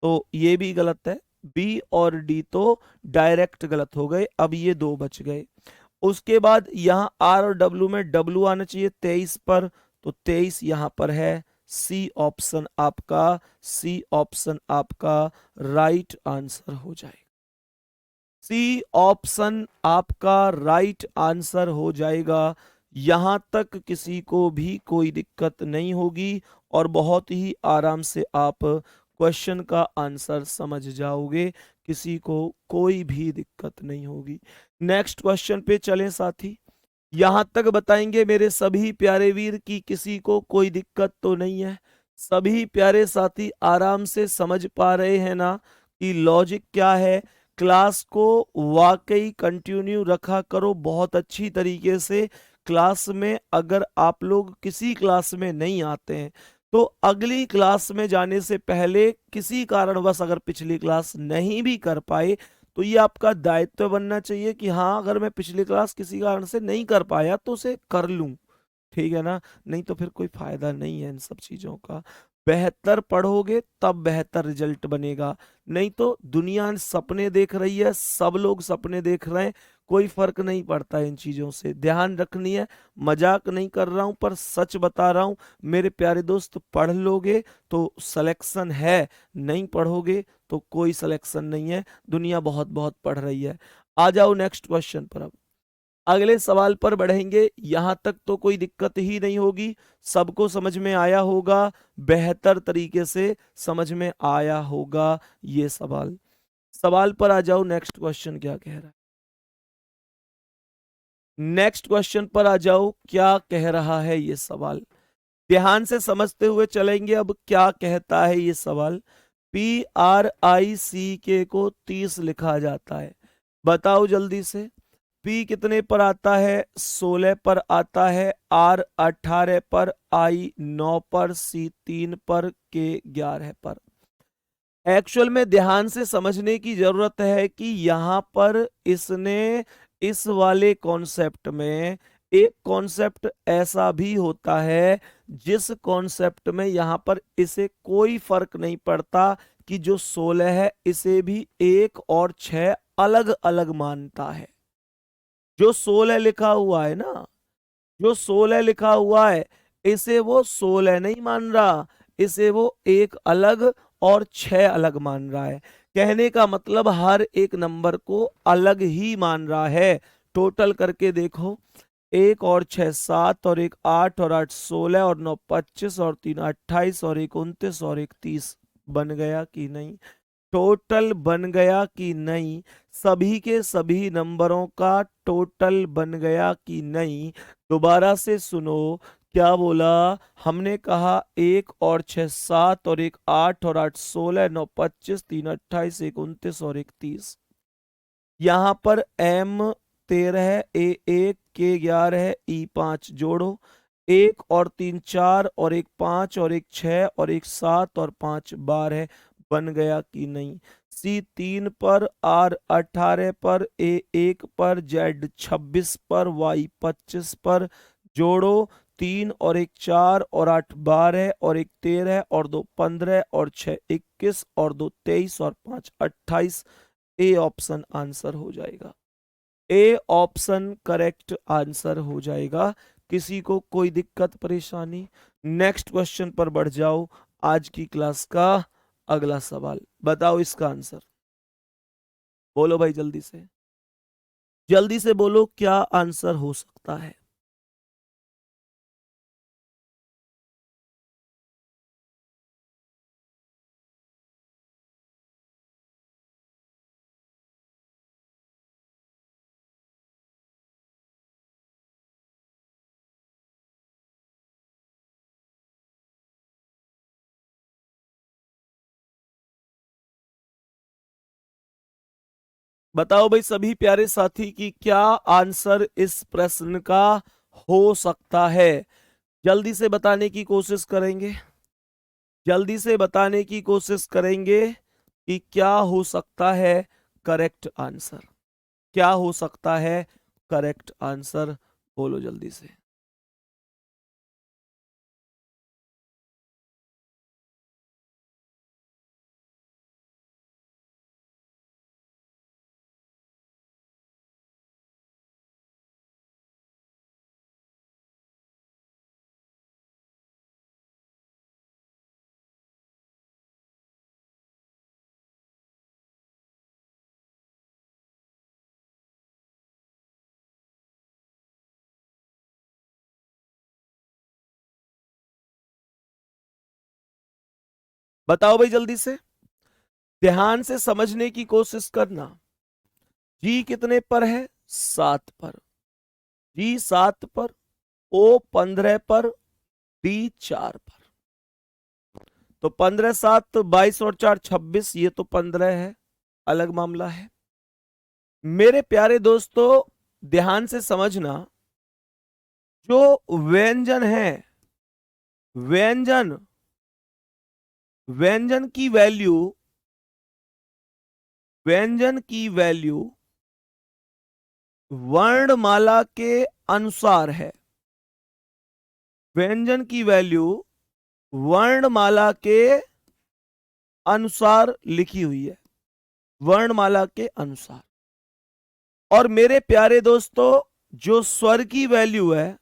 तो ये भी गलत है। B और D तो डायरेक्ट गलत हो गए। अब ये दो बच गए। उसके बाद यहाँ R और W में W आना चाहिए 23 पर, तो 23 यहाँ पर है। सी ऑप्शन आपका, सी ऑप्शन आपका राइट आंसर हो जाएगा। सी ऑप्शन आपका राइट आंसर हो जाएगा। यहां तक किसी को भी कोई दिक्कत नहीं होगी और बहुत ही आराम से आप क्वेश्चन का आंसर समझ जाओगे, किसी को कोई भी दिक्कत नहीं होगी। नेक्स्ट क्वेश्चन पे चलें साथी। यहां तक बताएंगे मेरे सभी प्यारे वीर की किसी को कोई दिक्कत तो नहीं है। सभी प्यारे साथी आराम से समझ पा रहे हैं ना कि लॉजिक क्या है। क्लास को वाकई कंटिन्यू रखा करो बहुत अच्छी तरीके से। क्लास में अगर आप लोग किसी क्लास में नहीं आते हैं, तो अगली क्लास में जाने से पहले किसी कारणवश अगर पिछली क्लास नहीं भी कर पाए, तो ये आपका दायित्व बनना चाहिए कि हाँ अगर मैं पिछली क्लास किसी कारण से नहीं कर पाया तो उसे कर लूं। ठीक है ना, नहीं तो फिर कोई फायदा नहीं है इन सब चीजों का। बेहतर पढ़ोगे तब बेहतर रिजल्ट बनेगा, नहीं तो दुनिया सपने देख रही है, सब लोग सपने देख रहे हैं, कोई फर्क नहीं पड़ता इन चीजों से, ध्यान रखनी है। मजाक नहीं कर रहा हूं पर सच बता रहा हूं मेरे प्यारे दोस्त, पढ़ लोगे तो सिलेक्शन है, नहीं पढ़ोगे तो कोई सिलेक्शन नहीं है। दुनिया बहुत बहुत पढ़ रही है। आ जाओ नेक्स्ट क्वेश्चन पर। अब अगले सवाल पर बढ़ेंगे, यहां तक तो कोई दिक्कत ही नहीं होगी, सबको समझ में आया होगा, बेहतर तरीके से समझ में आया होगा ये सवाल। सवाल पर आ जाओ, नेक्स्ट क्वेश्चन क्या कह रहा है। नेक्स्ट क्वेश्चन पर आ जाओ, क्या कह रहा है ये सवाल। ध्यान से समझते हुए चलेंगे। अब क्या कहता है ये सवाल। PRICK को 30 लिखा जाता है, बताओ जल्दी से। P कितने पर आता है, 16 पर आता है, R 18 पर, I 9 पर, C 3 पर, K 11 पर। एक्चुअल में ध्यान से समझने की जरूरत है कि यहां पर इसने इस वाले कॉन्सेप्ट में एक कॉन्सेप्ट ऐसा भी होता है जिस कॉन्सेप्ट में यहां पर इसे कोई फर्क नहीं पड़ता कि जो 16 है इसे भी 1 और 6 अलग अलग मानता है। जो 16 लिखा हुआ है ना, जो 16 लिखा हुआ है इसे वो 16 नहीं मान रहा, इसे वो एक अलग और 6 अलग मान रहा है। कहने का मतलब हर एक नंबर को अलग ही मान रहा है। टोटल करके देखो, 1 और 6 7 और 1 8 और 8 16 और 9 25 और 3 28 और 1 29 और 1 30। बन गया कि नहीं, टोटल बन गया कि नहीं, सभी के सभी नंबरों का टोटल बन गया कि नहीं। दोबारा से सुनो, क्या बोला हमने, कहा 1 और 6 7 और 1 8 और 8 16 9 25 3 28 1 29 और 1 30। यहां पर M 13 है, A 1 K 11 है, E 5 जोड़ो, 1 और 3 4 और 1 5 और 1 6 और 1 7 और 5 12 है। बन गया कि नहीं। C 3 पर, R 18 पर, A 1 पर, Z 26 पर, Y 25 पर, जोड़ो, 3 और 1 4 और 8 12 और 1 13 और 2 15 और 6 21 और 2 23 और 5 28। ए ऑप्शन आंसर हो जाएगा, ए ऑप्शन करेक्ट आंसर हो जाएगा। किसी को कोई दिक्कत परेशानी। नेक्स्ट क्वेश्चन पर बढ़ जाओ। आज की क्लास का अगला सवाल, बताओ इसका आंसर। बोलो भाई जल्दी से, जल्दी से बोलो क्या आंसर हो सकता है। बताओ भाई सभी प्यारे साथी की क्या आंसर इस प्रश्न का हो सकता है। जल्दी से बताने की कोशिश करेंगे, जल्दी से बताने की कोशिश करेंगे कि क्या हो सकता है करेक्ट आंसर। क्या हो सकता है करेक्ट आंसर, बोलो जल्दी से। बताओ भाई जल्दी से, ध्यान से समझने की कोशिश करना। जी कितने पर है, 7 पर। जी 7 पर, ओ 15 पर, डी 4 पर। तो 15 7 22 और 4 26, ये तो 15 है, अलग मामला है। मेरे प्यारे दोस्तों ध्यान से समझना, जो व्यंजन है, व्यंजन, व्यंजन की वैल्यू, व्यंजन की वैल्यू वर्णमाला के अनुसार है। व्यंजन की वैल्यू वर्णमाला के अनुसार लिखी हुई है, वर्णमाला के अनुसार। और मेरे प्यारे दोस्तों, जो स्वर की वैल्यू है,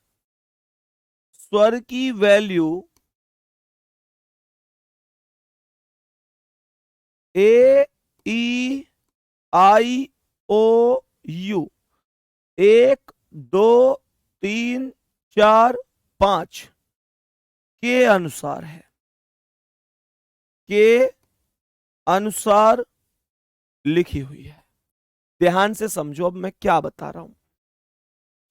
स्वर की value A E I O you 1 2 3 4 5 के अनुसार है, के अनुसार लिखी हुई है। ध्यान से समझो अब मैं क्या बता रहा हूं।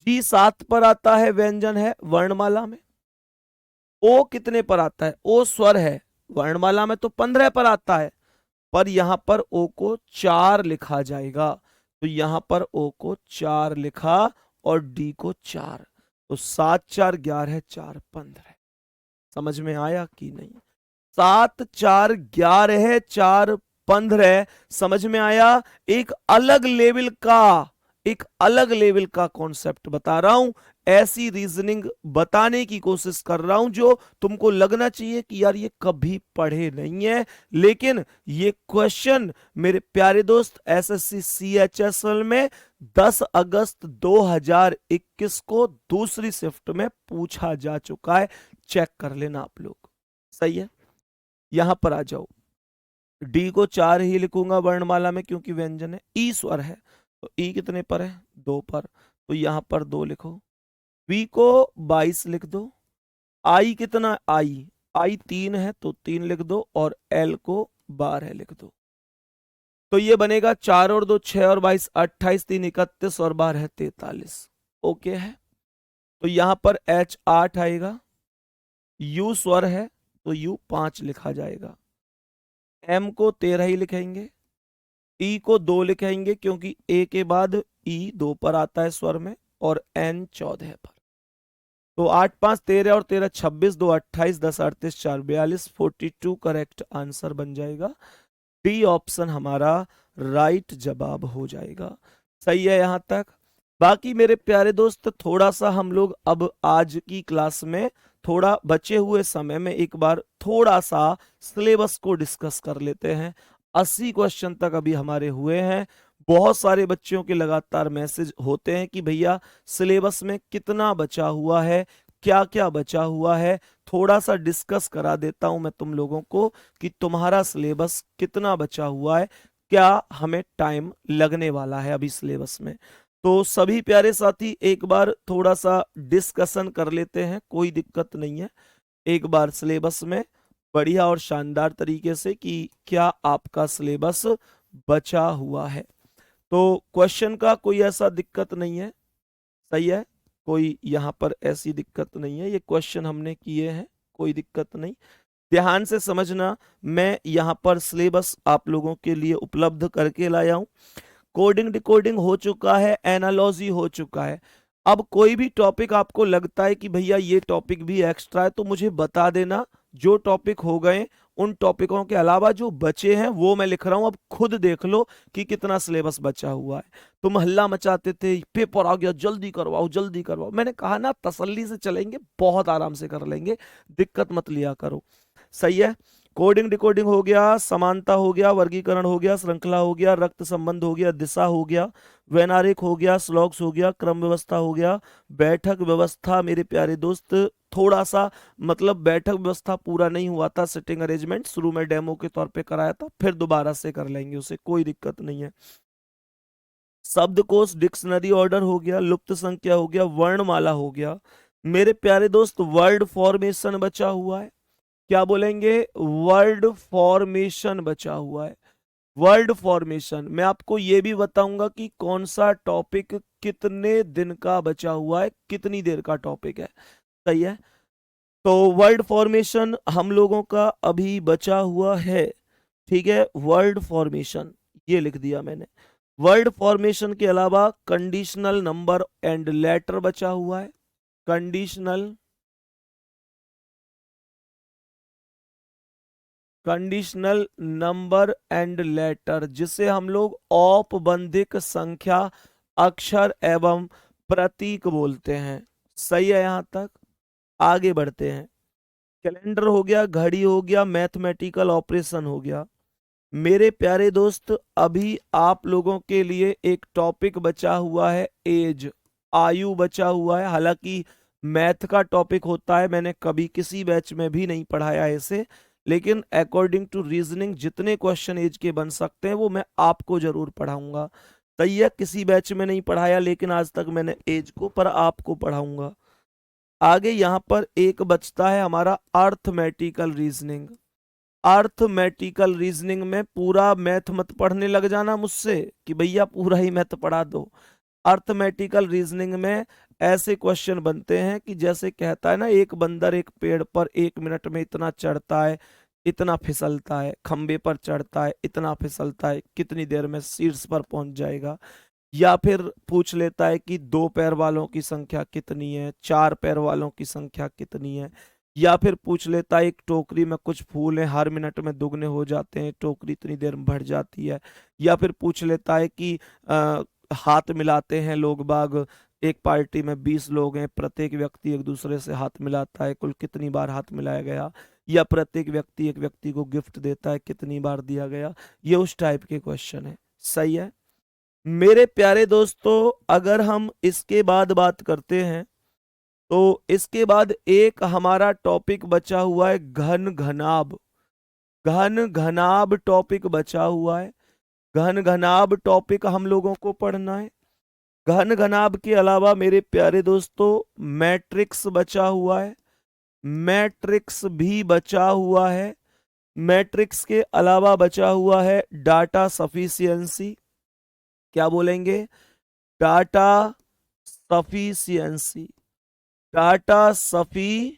जी 7 पर आता है, व्यंजन है वर्णमाला में। ओ कितने पर आता है? ओ स्वर है, वर्णमाला में तो 15 पर आता है, पर यहां पर ओ को 4 लिखा जाएगा। तो यहां पर ओ को 4 लिखा और डी को 4, तो 7 4 11 है, 4 15। समझ में आया कि नहीं? 7 4 11 है, 4 15। समझ में आया? एक अलग लेवल का, एक अलग लेवल का कॉन्सेप्ट बता रहा हूं, ऐसी रीजनिंग बताने की कोशिश कर रहा हूं जो तुमको लगना चाहिए कि यार ये कभी पढ़े नहीं है। लेकिन ये क्वेश्चन मेरे प्यारे दोस्त एसएससी सीएचएसएल में 10 अगस्त 2021 को दूसरी शिफ्ट में पूछा जा चुका है। चेक कर लेना आप लोग। सही है, यहां पर आ जाओ। डी को 4 ही लिखूंगा वर्णमाला में क्योंकि व्यंजन है। ई स्वर है, तो ई कितने पर है? 2 पर, तो यहां पर 2 लिखो। वी को 22 लिख दो। आई कितना? आई आई 3 है, तो 3 लिख दो, और एल को 12 लिख दो। तो ये बनेगा 4 और 2 6 और 22 28 3 31 और 12 43। ओके है। तो यहां पर एच 8 आएगा। यू स्वर है, तो यू 5 लिखा जाएगा। एम को 13 ही लिखेंगे। ई को 2 लिखेंगे क्योंकि ए के बाद ई 2 पर आता है स्वर में, और एन 14 पर। तो 8 5 13 और 13 26, 2 28, 10 38, 4 42, 42 करेक्ट आंसर बन जाएगा। डी ऑप्शन हमारा राइट जवाब हो जाएगा। सही है यहां तक? बाकी मेरे प्यारे दोस्त, थोड़ा सा हम लोग अब आज की क्लास में थोड़ा बचे हुए समय में एक बार थोड़ा सा सिलेबस को डिस्कस कर लेते हैं। 80 क्वेश्चन तक अभी हमारे हुए हैं। बहुत सारे बच्चों के लगातार मैसेज होते हैं कि भैया सिलेबस में कितना बचा हुआ है, क्या क्या बचा हुआ है। थोड़ा सा डिस्कस करा देता हूं मैं तुम लोगों को कि तुम्हारा सिलेबस कितना बचा हुआ है, क्या हमें टाइम लगने वाला है अभी सिलेबस में। तो सभी प्यारे साथी एक बार थोड़ा सा डिस्कशन कर लेते हैं, कोई दिक्कत नहीं है। एक बार सिलेबस में बढ़िया और शानदार तरीके से कि क्या आपका सिलेबस बचा हुआ है। तो क्वेश्चन का कोई ऐसा दिक्कत नहीं है। सही है, कोई यहां पर ऐसी दिक्कत नहीं है। ये क्वेश्चन हमने किए हैं, कोई दिक्कत नहीं। ध्यान से समझना, मैं यहां पर सिलेबस आप लोगों के लिए उपलब्ध करके लाया हूं। कोडिंग डिकोडिंग हो चुका है, एनालॉजी हो चुका है। अब कोई भी टॉपिक आपको लगता है कि भैया ये टॉपिक भी एक्स्ट्रा है, तो मुझे बता देना। जो टॉपिक हो गए, उन टॉपिकों के अलावा जो बचे हैं वो मैं लिख रहा हूं। अब खुद देख लो कि कितना सिलेबस बचा हुआ है। तुम हल्ला मचाते थे पेपर आ गया, जल्दी करवाओ जल्दी करवाओ। मैंने कहा ना, तसल्ली से चलेंगे, बहुत आराम से कर लेंगे, दिक्कत मत लिया करो। सही है। कोडिंग डिकोडिंग हो गया, समानता हो गया, वर्गीकरण हो गया, श्रृंखला हो गया, रक्त संबंध हो गया, दिशा हो गया, वैनारिक हो गया, श्लोक्स हो गया, क्रम व्यवस्था हो गया, बैठक व्यवस्था। मेरे प्यारे दोस्त थोड़ा सा मतलब बैठक व्यवस्था पूरा नहीं हुआ था, सिटिंग अरेंजमेंट शुरू में डेमो के तौर पे कराया था, फिर दोबारा से कर लेंगे उसे, कोई दिक्कत नहीं है। शब्दकोश डिक्शनरी ऑर्डर हो गया, लुप्त संख्या हो गया, वर्णमाला हो गया। मेरे प्यारे दोस्त वर्ड फॉर्मेशन बचा हुआ है। क्या बोलेंगे? वर्ड फॉर्मेशन बचा हुआ है। वर्ड फॉर्मेशन मैं आपको यह भी बताऊंगा कि कौन सा टॉपिक कितने दिन का बचा हुआ है, कितनी देर का टॉपिक है। सही है। तो वर्ड फॉर्मेशन हम लोगों का अभी बचा हुआ है। ठीक है, वर्ड फॉर्मेशन ये लिख दिया मैंने। वर्ड फॉर्मेशन के अलावा कंडीशनल नंबर एंड लेटर बचा हुआ है। कंडीशनल नंबर एंड लेटर, जिसे हम लोग औपबंधिक संख्या, अक्षर एवं प्रतीक बोलते हैं। सही है यहां तक? आगे बढ़ते हैं। कैलेंडर हो गया, घड़ी हो गया, मैथमेटिकल ऑपरेशन हो गया। मेरे प्यारे दोस्त, अभी आप लोगों के लिए एक टॉपिक बचा हुआ है, एज, आयु बचा हुआ है। हालांकि मैथ का टॉपिक होता है, मैंने कभी किसी बैच में भी नहीं पढ़ाया इसे, लेकिन अकॉर्डिंग टू रीजनिंग जितने क्वेश्चन एज के बन सकते हैं वो मैं आपको जरूर पढ़ाऊंगा। तैय्या किसी बैच में नहीं पढ़ाया, लेकिन आज तक मैंने एज को पर आपको पढ़ाऊंगा। आगे यहाँ पर एक बचता है हमारा अर्थमेटिकल रीजनिंग। अर्थमेटिकल रीजनिंग में पूरा मैथ मत पढ़ने लग जाना मुझसे कि भैया पूरा ही मैथ पढ़ा दो। अर्थमेटिकल रीजनिंग में ऐसे क्वेश्चन बनते हैं कि जैसे कहता है ना, एक बंदर एक पेड़ पर 1 मिनट में इतना चढ़ता है, इतना फिसलता है, खंबे पर चढ़ता है, इतना फिसलता है, कितनी देर में शीर्ष पर पहुंच जाएगा। या फिर पूछ लेता है कि 2 पैर वालों की संख्या कितनी है, 4 पैर वालों की संख्या कितनी है। या फिर पूछ लेता है एक टोकरी में कुछ फूल हैं, हर मिनट में दुगने हो जाते हैं, टोकरी इतनी देर में भर जाती है। या फिर पूछ लेता है कि हाथ मिलाते हैं लोग बाग, एक पार्टी में 20 लोग हैं, प्रत्येक व्यक्ति एक दूसरे से हाथ मिलाता है, कुल कितनी बार हाथ मिलाया गया। या प्रत्येक व्यक्ति एक व्यक्ति को गिफ्ट देता है, कितनी बार दिया गया। ये उस टाइप के क्वेश्चन है। सही है मेरे प्यारे दोस्तों। अगर हम इसके बाद बात करते हैं तो इसके बाद एक हमारा टॉपिक बचा हुआ है, घन घनाभ। घन घनाभ टॉपिक बचा हुआ है। घन घनाभ टॉपिक हम लोगों को पढ़ना है। घन घनाभ के अलावा मेरे प्यारे दोस्तों मैट्रिक्स बचा हुआ है। मैट्रिक्स भी बचा हुआ है। मैट्रिक्स के अलावा बचा हुआ है डाटा सफिशिएंसी। क्या बोलेंगे? Data sufficiency. Data Safi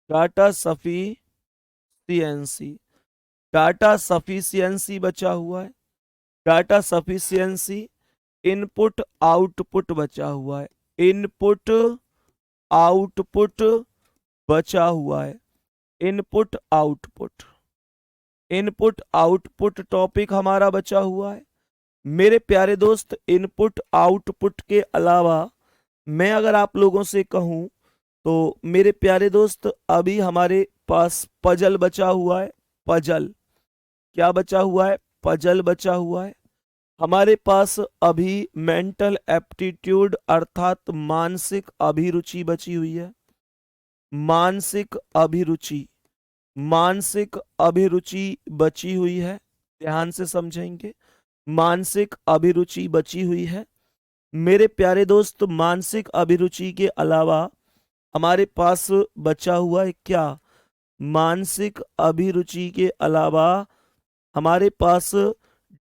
data sufficiency. Data sufficiency बचा हुआ है। Data sufficiency. इनपुट आउटपुट बचा हुआ है। इनपुट आउटपुट बचा हुआ है। Input output. Input output topic हमारा बचा हुआ है। मेरे प्यारे दोस्त, इनपुट आउटपुट के अलावा मैं अगर आप लोगों से कहूं तो मेरे प्यारे दोस्त अभी हमारे पास पजल बचा हुआ है। पजल। क्या बचा हुआ है? पजल बचा हुआ है। हमारे पास अभी मेंटल एप्टीट्यूड अर्थात मानसिक अभिरुचि बची हुई है। मानसिक अभिरुचि। मानसिक अभिरुचि बची हुई है। ध्यान से समझेंगे। मानसिक अभिरुचि बची हुई है। मेरे प्यारे दोस्त, मानसिक अभिरुचि के अलावा हमारे पास बचा हुआ है क्या? मानसिक अभिरुचि के अलावा हमारे पास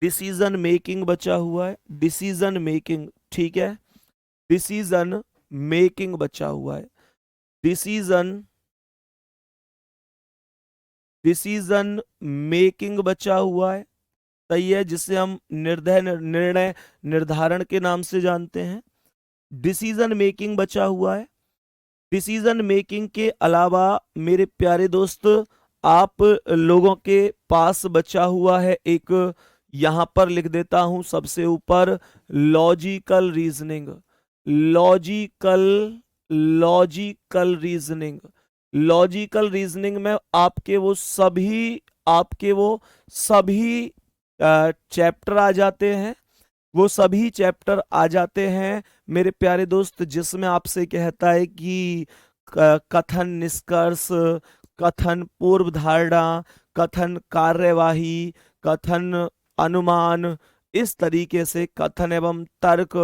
डिसीजन मेकिंग बचा हुआ है। डिसीजन मेकिंग, ठीक है। डिसीजन मेकिंग बचा हुआ है। डिसीजन डिसीजन मेकिंग बचा हुआ है। सही है, जिसे हम निर्णय निर्धारण के नाम से जानते हैं। डिसीजन मेकिंग बचा हुआ है। डिसीजन मेकिंग के अलावा मेरे प्यारे दोस्त आप लोगों के पास बचा हुआ है एक, यहां पर लिख देता हूं सबसे ऊपर, logical reasoning. Logical logical reasoning. Logical reasoning में आपके वो सभी चैप्टर आ जाते हैं। वो सभी चैप्टर आ जाते हैं मेरे प्यारे दोस्त, जिसमें आपसे कहता है कि कथन निष्कर्ष, कथन पूर्व धारणा, कथन कार्यवाही, कथन अनुमान, इस तरीके से कथन एवं तर्क,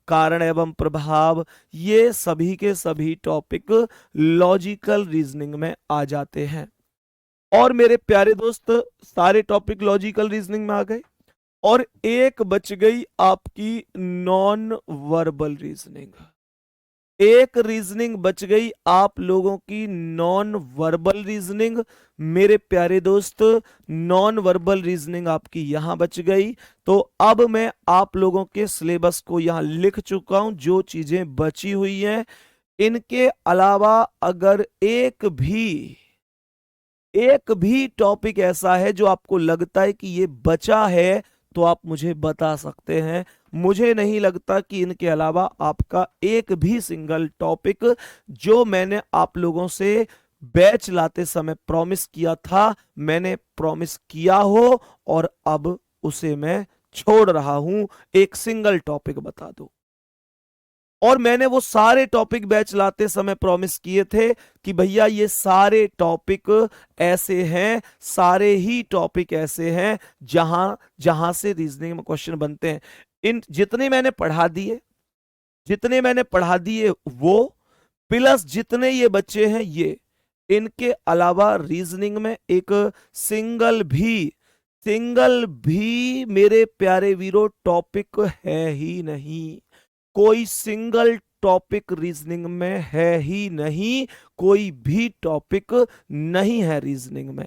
कारण एवं प्रभाव, ये सभी के सभी टॉपिक लॉजिकल रीजनिंग में आ जाते हैं। और मेरे प्यारे दोस्त सारे टॉपिक लॉजिकल रीजनिंग में आ गए, और एक बच गई आपकी नॉन वर्बल रीजनिंग। एक रीजनिंग बच गई आप लोगों की नॉन वर्बल रीजनिंग। मेरे प्यारे दोस्त, नॉन वर्बल रीजनिंग आपकी यहां बच गई। तो अब मैं आप लोगों के सिलेबस को यहां लिख चुका हूं, जो चीजें बची हुई हैं। इनके अलावा अगर एक भी टॉपिक ऐसा है जो आपको लगता है कि ये बचा है, तो आप मुझे बता सकते हैं, मुझे नहीं लगता कि इनके अलावा आपका एक भी सिंगल टॉपिक जो मैंने आप लोगों से बैच लाते समय प्रॉमिस किया था, मैंने प्रॉमिस किया हो और अब उसे मैं छोड़ रहा हूं। एक सिंगल टॉपिक बता दो। और मैंने वो सारे टॉपिक बैच लाते समय प्रॉमिस किए थे कि भैया ये सारे टॉपिक ऐसे हैं, सारे ही टॉपिक ऐसे हैं जहां जहां से रीजनिंग में क्वेश्चन बनते हैं। इन जितने मैंने पढ़ा दिए वो प्लस जितने ये बच्चे हैं ये, इनके अलावा रीजनिंग में एक सिंगल भी मेरे प्यारे वीरो टॉपिक है ही नहीं। कोई सिंगल टॉपिक रीजनिंग में है ही नहीं, कोई भी टॉपिक नहीं है रीजनिंग में।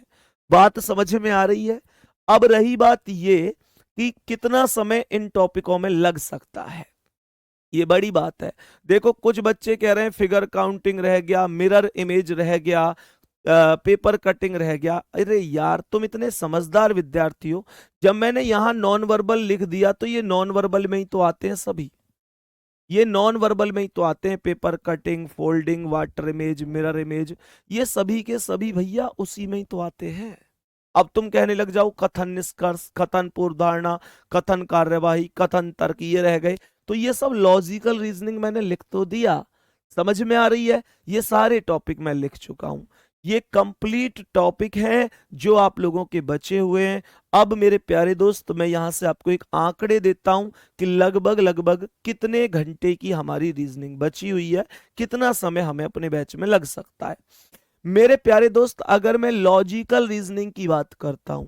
बात समझ में आ रही है? अब रही बात ये कि कितना समय इन टॉपिकों में लग सकता है, ये बड़ी बात है। देखो कुछ बच्चे कह रहे हैं फिगर काउंटिंग रह गया, मिरर इमेज रह गया, पेपर कटिंग रह गया। अरे यार तुम इतने समझदार विद्यार्थी हो, जब मैंने यहां नॉन वर्बल लिख दिया तो ये नॉन वर्बल में ही तो आते हैं सभी, ये नॉन वर्बल में ही तो आते हैं। Paper cutting, folding, water image, mirror image, ये सभी के सभी भैया उसी में ही तो आते हैं। अब तुम कहने लग जाओ कथन निष्कर्ष, कथन पूर्वधारणा, कथन कार्यवाही, कथन तर्क, ये रह गए। तो ये सब लॉजिकल रीजनिंग मैंने लिख तो दिया, समझ में आ रही है? ये सारे टॉपिक मैं लिख चुका हूं, ये कंप्लीट टॉपिक है जो आप लोगों के बचे हुए हैं। अब मेरे प्यारे दोस्त मैं यहां से आपको एक आंकड़े देता हूं कि लगभग लगभग कितने घंटे की हमारी रीजनिंग बची हुई है, कितना समय हमें अपने बैच में लग सकता है। मेरे प्यारे दोस्त अगर मैं लॉजिकल रीजनिंग की बात करता हूं,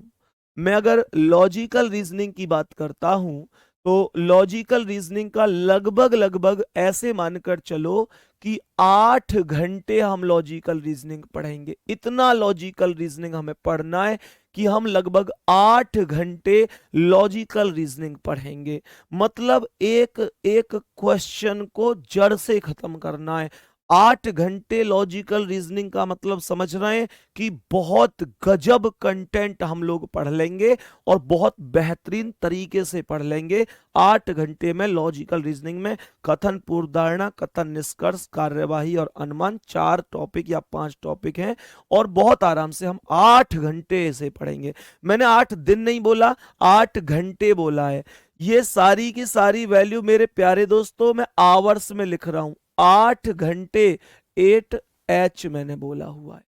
मैं अगर लॉजिकल रीजनिंग की बात करता हूं तो लॉजिकल रीजनिंग का लगभग लगभग ऐसे मानकर चलो कि 8 घंटे हम लॉजिकल रीजनिंग पढ़ेंगे। इतना लॉजिकल रीजनिंग हमें पढ़ना है कि हम लगभग 8 घंटे लॉजिकल रीजनिंग पढ़ेंगे। मतलब एक एक क्वेश्चन को जड़ से खत्म करना है। 8 घंटे लॉजिकल रीजनिंग का मतलब समझ रहे हैं कि बहुत गजब कंटेंट हम लोग पढ़ लेंगे और बहुत बेहतरीन तरीके से पढ़ लेंगे। 8 घंटे में लॉजिकल रीजनिंग में कथन पूर्वधारणा, कथन निष्कर्ष, कार्यवाही और अनुमान 4 टॉपिक या 5 टॉपिक हैं और बहुत आराम से हम 8 घंटे से पढ़ेंगे। मैंने 8 दिन नहीं बोला, 8 घंटे बोला है। ये सारी की सारी वैल्यू मेरे प्यारे दोस्तों मैं आवर्स में लिख रहा हूं। 8 घंटे, 8H मैंने बोला हुआ है।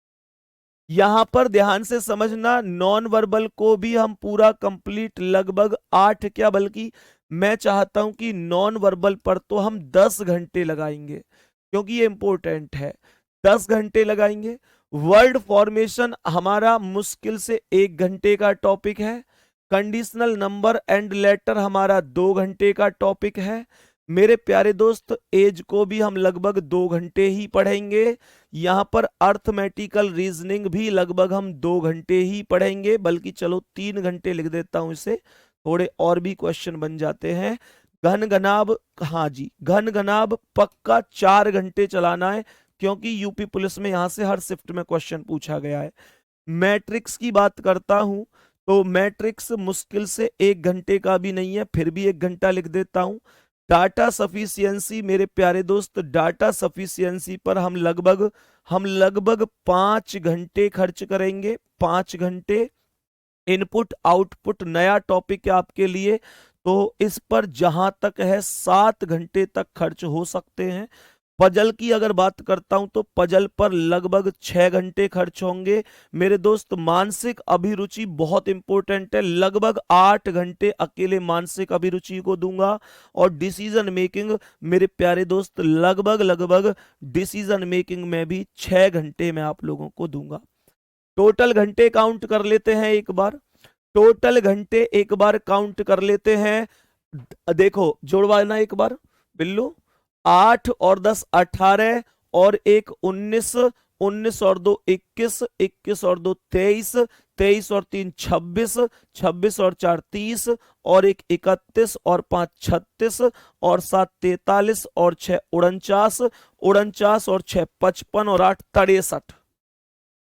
यहां पर ध्यान से समझना, नॉन वर्बल को भी हम पूरा कंप्लीट लगभग 8 क्या बल्कि मैं चाहता हूं कि नॉन वर्बल पर तो हम 10 घंटे लगाएंगे क्योंकि ये इंपॉर्टेंट है। 10 घंटे लगाएंगे। वर्ड फॉर्मेशन हमारा मुश्किल से 1 घंटे का टॉपिक है। कंडीशनल नंबर एंड लेटर हमारा 2 घंटे का टॉपिक है। मेरे प्यारे दोस्त एज को भी हम लगभग 2 घंटे ही पढ़ेंगे। यहां पर अर्थमेटिकल रीजनिंग भी लगभग हम 2 घंटे ही पढ़ेंगे, बल्कि चलो 3 घंटे लिख देता हूं, इसे थोड़े और भी क्वेश्चन बन जाते हैं। घन घनाभ, हाँ जी घन घनाभ पक्का 4 घंटे चलाना है क्योंकि यूपी पुलिस में यहां से हर शिफ्ट में क्वेश्चन पूछा गया है। मैट्रिक्स की बात करता हूं तो मैट्रिक्स मुश्किल से 1 घंटे का भी नहीं है, फिर भी 1 घंटा लिख देता हूं। डाटा सफिशियंसी मेरे प्यारे दोस्त, डाटा सफिशियंसी पर हम लगभग 5 घंटे खर्च करेंगे। 5 घंटे। इनपुट आउटपुट नया टॉपिक है आपके लिए, तो इस पर जहां तक है 7 घंटे तक खर्च हो सकते हैं। पजल की अगर बात करता हूं तो पजल पर लगभग 6 घंटे खर्च होंगे। मेरे दोस्त मानसिक अभिरुचि बहुत इंपॉर्टेंट है, लगभग 8 घंटे अकेले मानसिक अभिरुचि को दूंगा। और डिसीजन मेकिंग मेरे प्यारे दोस्त लगभग डिसीजन मेकिंग में भी 6 घंटे मैं आप लोगों को दूंगा। टोटल घंटे काउंट कर लेते हैं एक बार, टोटल घंटे एक बार काउंट कर लेते हैं। देखो जोड़वाना एक बार बिल्लू, 8 और 10 18 और 1 19, 19 और 2 21, 21 और 2 23, 23 और 3 26, 26 और 4 30 और 1 31 और 5 36 और 7 43 और 6 49, 49 और 6 55 और 8 63,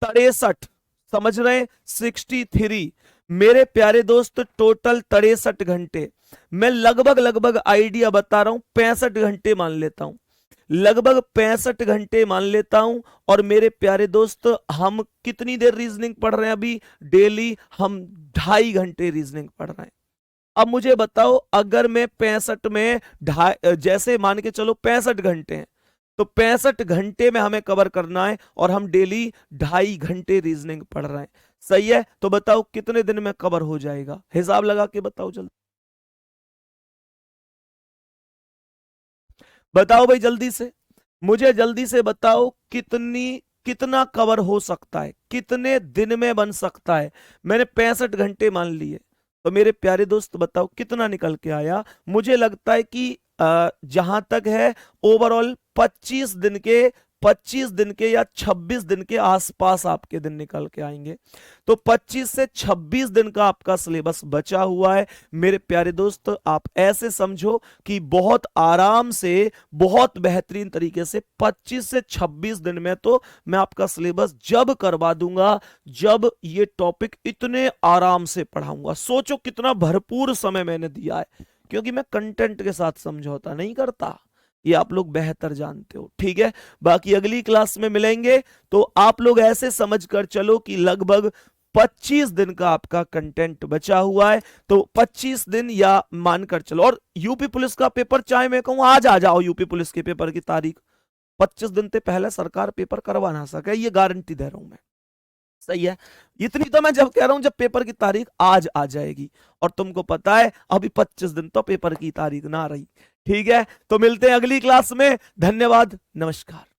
63 समझ रहे हैं? 63। मेरे प्यारे दोस्त टोटल 63 घंटे, मैं लगभग लगभग आइडिया बता रहा हूं, 65 घंटे मान लेता हूं, लगभग 65 घंटे मान लेता हूं। और मेरे प्यारे दोस्त हम कितनी देर रीजनिंग पढ़ रहे हैं अभी? डेली हम 2.5 घंटे रीजनिंग पढ़ रहे हैं। अब मुझे बताओ, अगर मैं 65 में जैसे मान के चलो 65 घंटे हैं, तो 65 घंटे में हमें कवर करना है और हम डेली 2.5 घंटे रीजनिंग पढ़ रहे हैं। सही है? तो बताओ कितने दिन में कवर हो जाएगा? हिसाब लगा के बताओ जल्दी, बताओ भाई जल्दी से, मुझे जल्दी से बताओ कितना कवर हो सकता है, कितने दिन में बन सकता है? मैंने 65 घंटे मान लिए, तो मेरे प्यारे दोस्त बताओ कितना निकल के आया? मुझे लगता है कि जहां तक है ओवरऑल 25 दिन के या 26 दिन के आसपास आपके दिन निकल के आएंगे। तो 25 से 26 दिन का आपका सिलेबस बचा हुआ है। मेरे प्यारे दोस्त आप ऐसे समझो कि बहुत आराम से, बहुत बेहतरीन तरीके से 25 से 26 दिन में तो मैं आपका सिलेबस जब करवा दूंगा जब ये टॉपिक इतने आराम से पढ़ाऊंगा। सोचो कितना भरपूर समय मैंने दिया है, क्योंकि मैं कंटेंट के साथ समझौता नहीं करता, ये आप लोग बेहतर जानते हो। ठीक है, बाकी अगली क्लास में मिलेंगे। तो आप लोग ऐसे समझ कर चलो कि लगभग 25 दिन का आपका कंटेंट बचा हुआ है। तो 25 दिन या मानकर चलो, और यूपी पुलिस का पेपर चाहे मैं कहूं आज आ जाओ, यूपी पुलिस के पेपर की तारीख 25 दिन से पहले सरकार पेपर करवा ना सके, ये गारंटी दे रहा हूं मैं। सही है? इतनी तो मैं जब कह रहा हूं जब पेपर की तारीख आज आ जाएगी, और तुमको पता है अभी 25 दिन तो पेपर की तारीख ना रही। ठीक है, तो मिलते हैं अगली क्लास में। धन्यवाद, नमस्कार।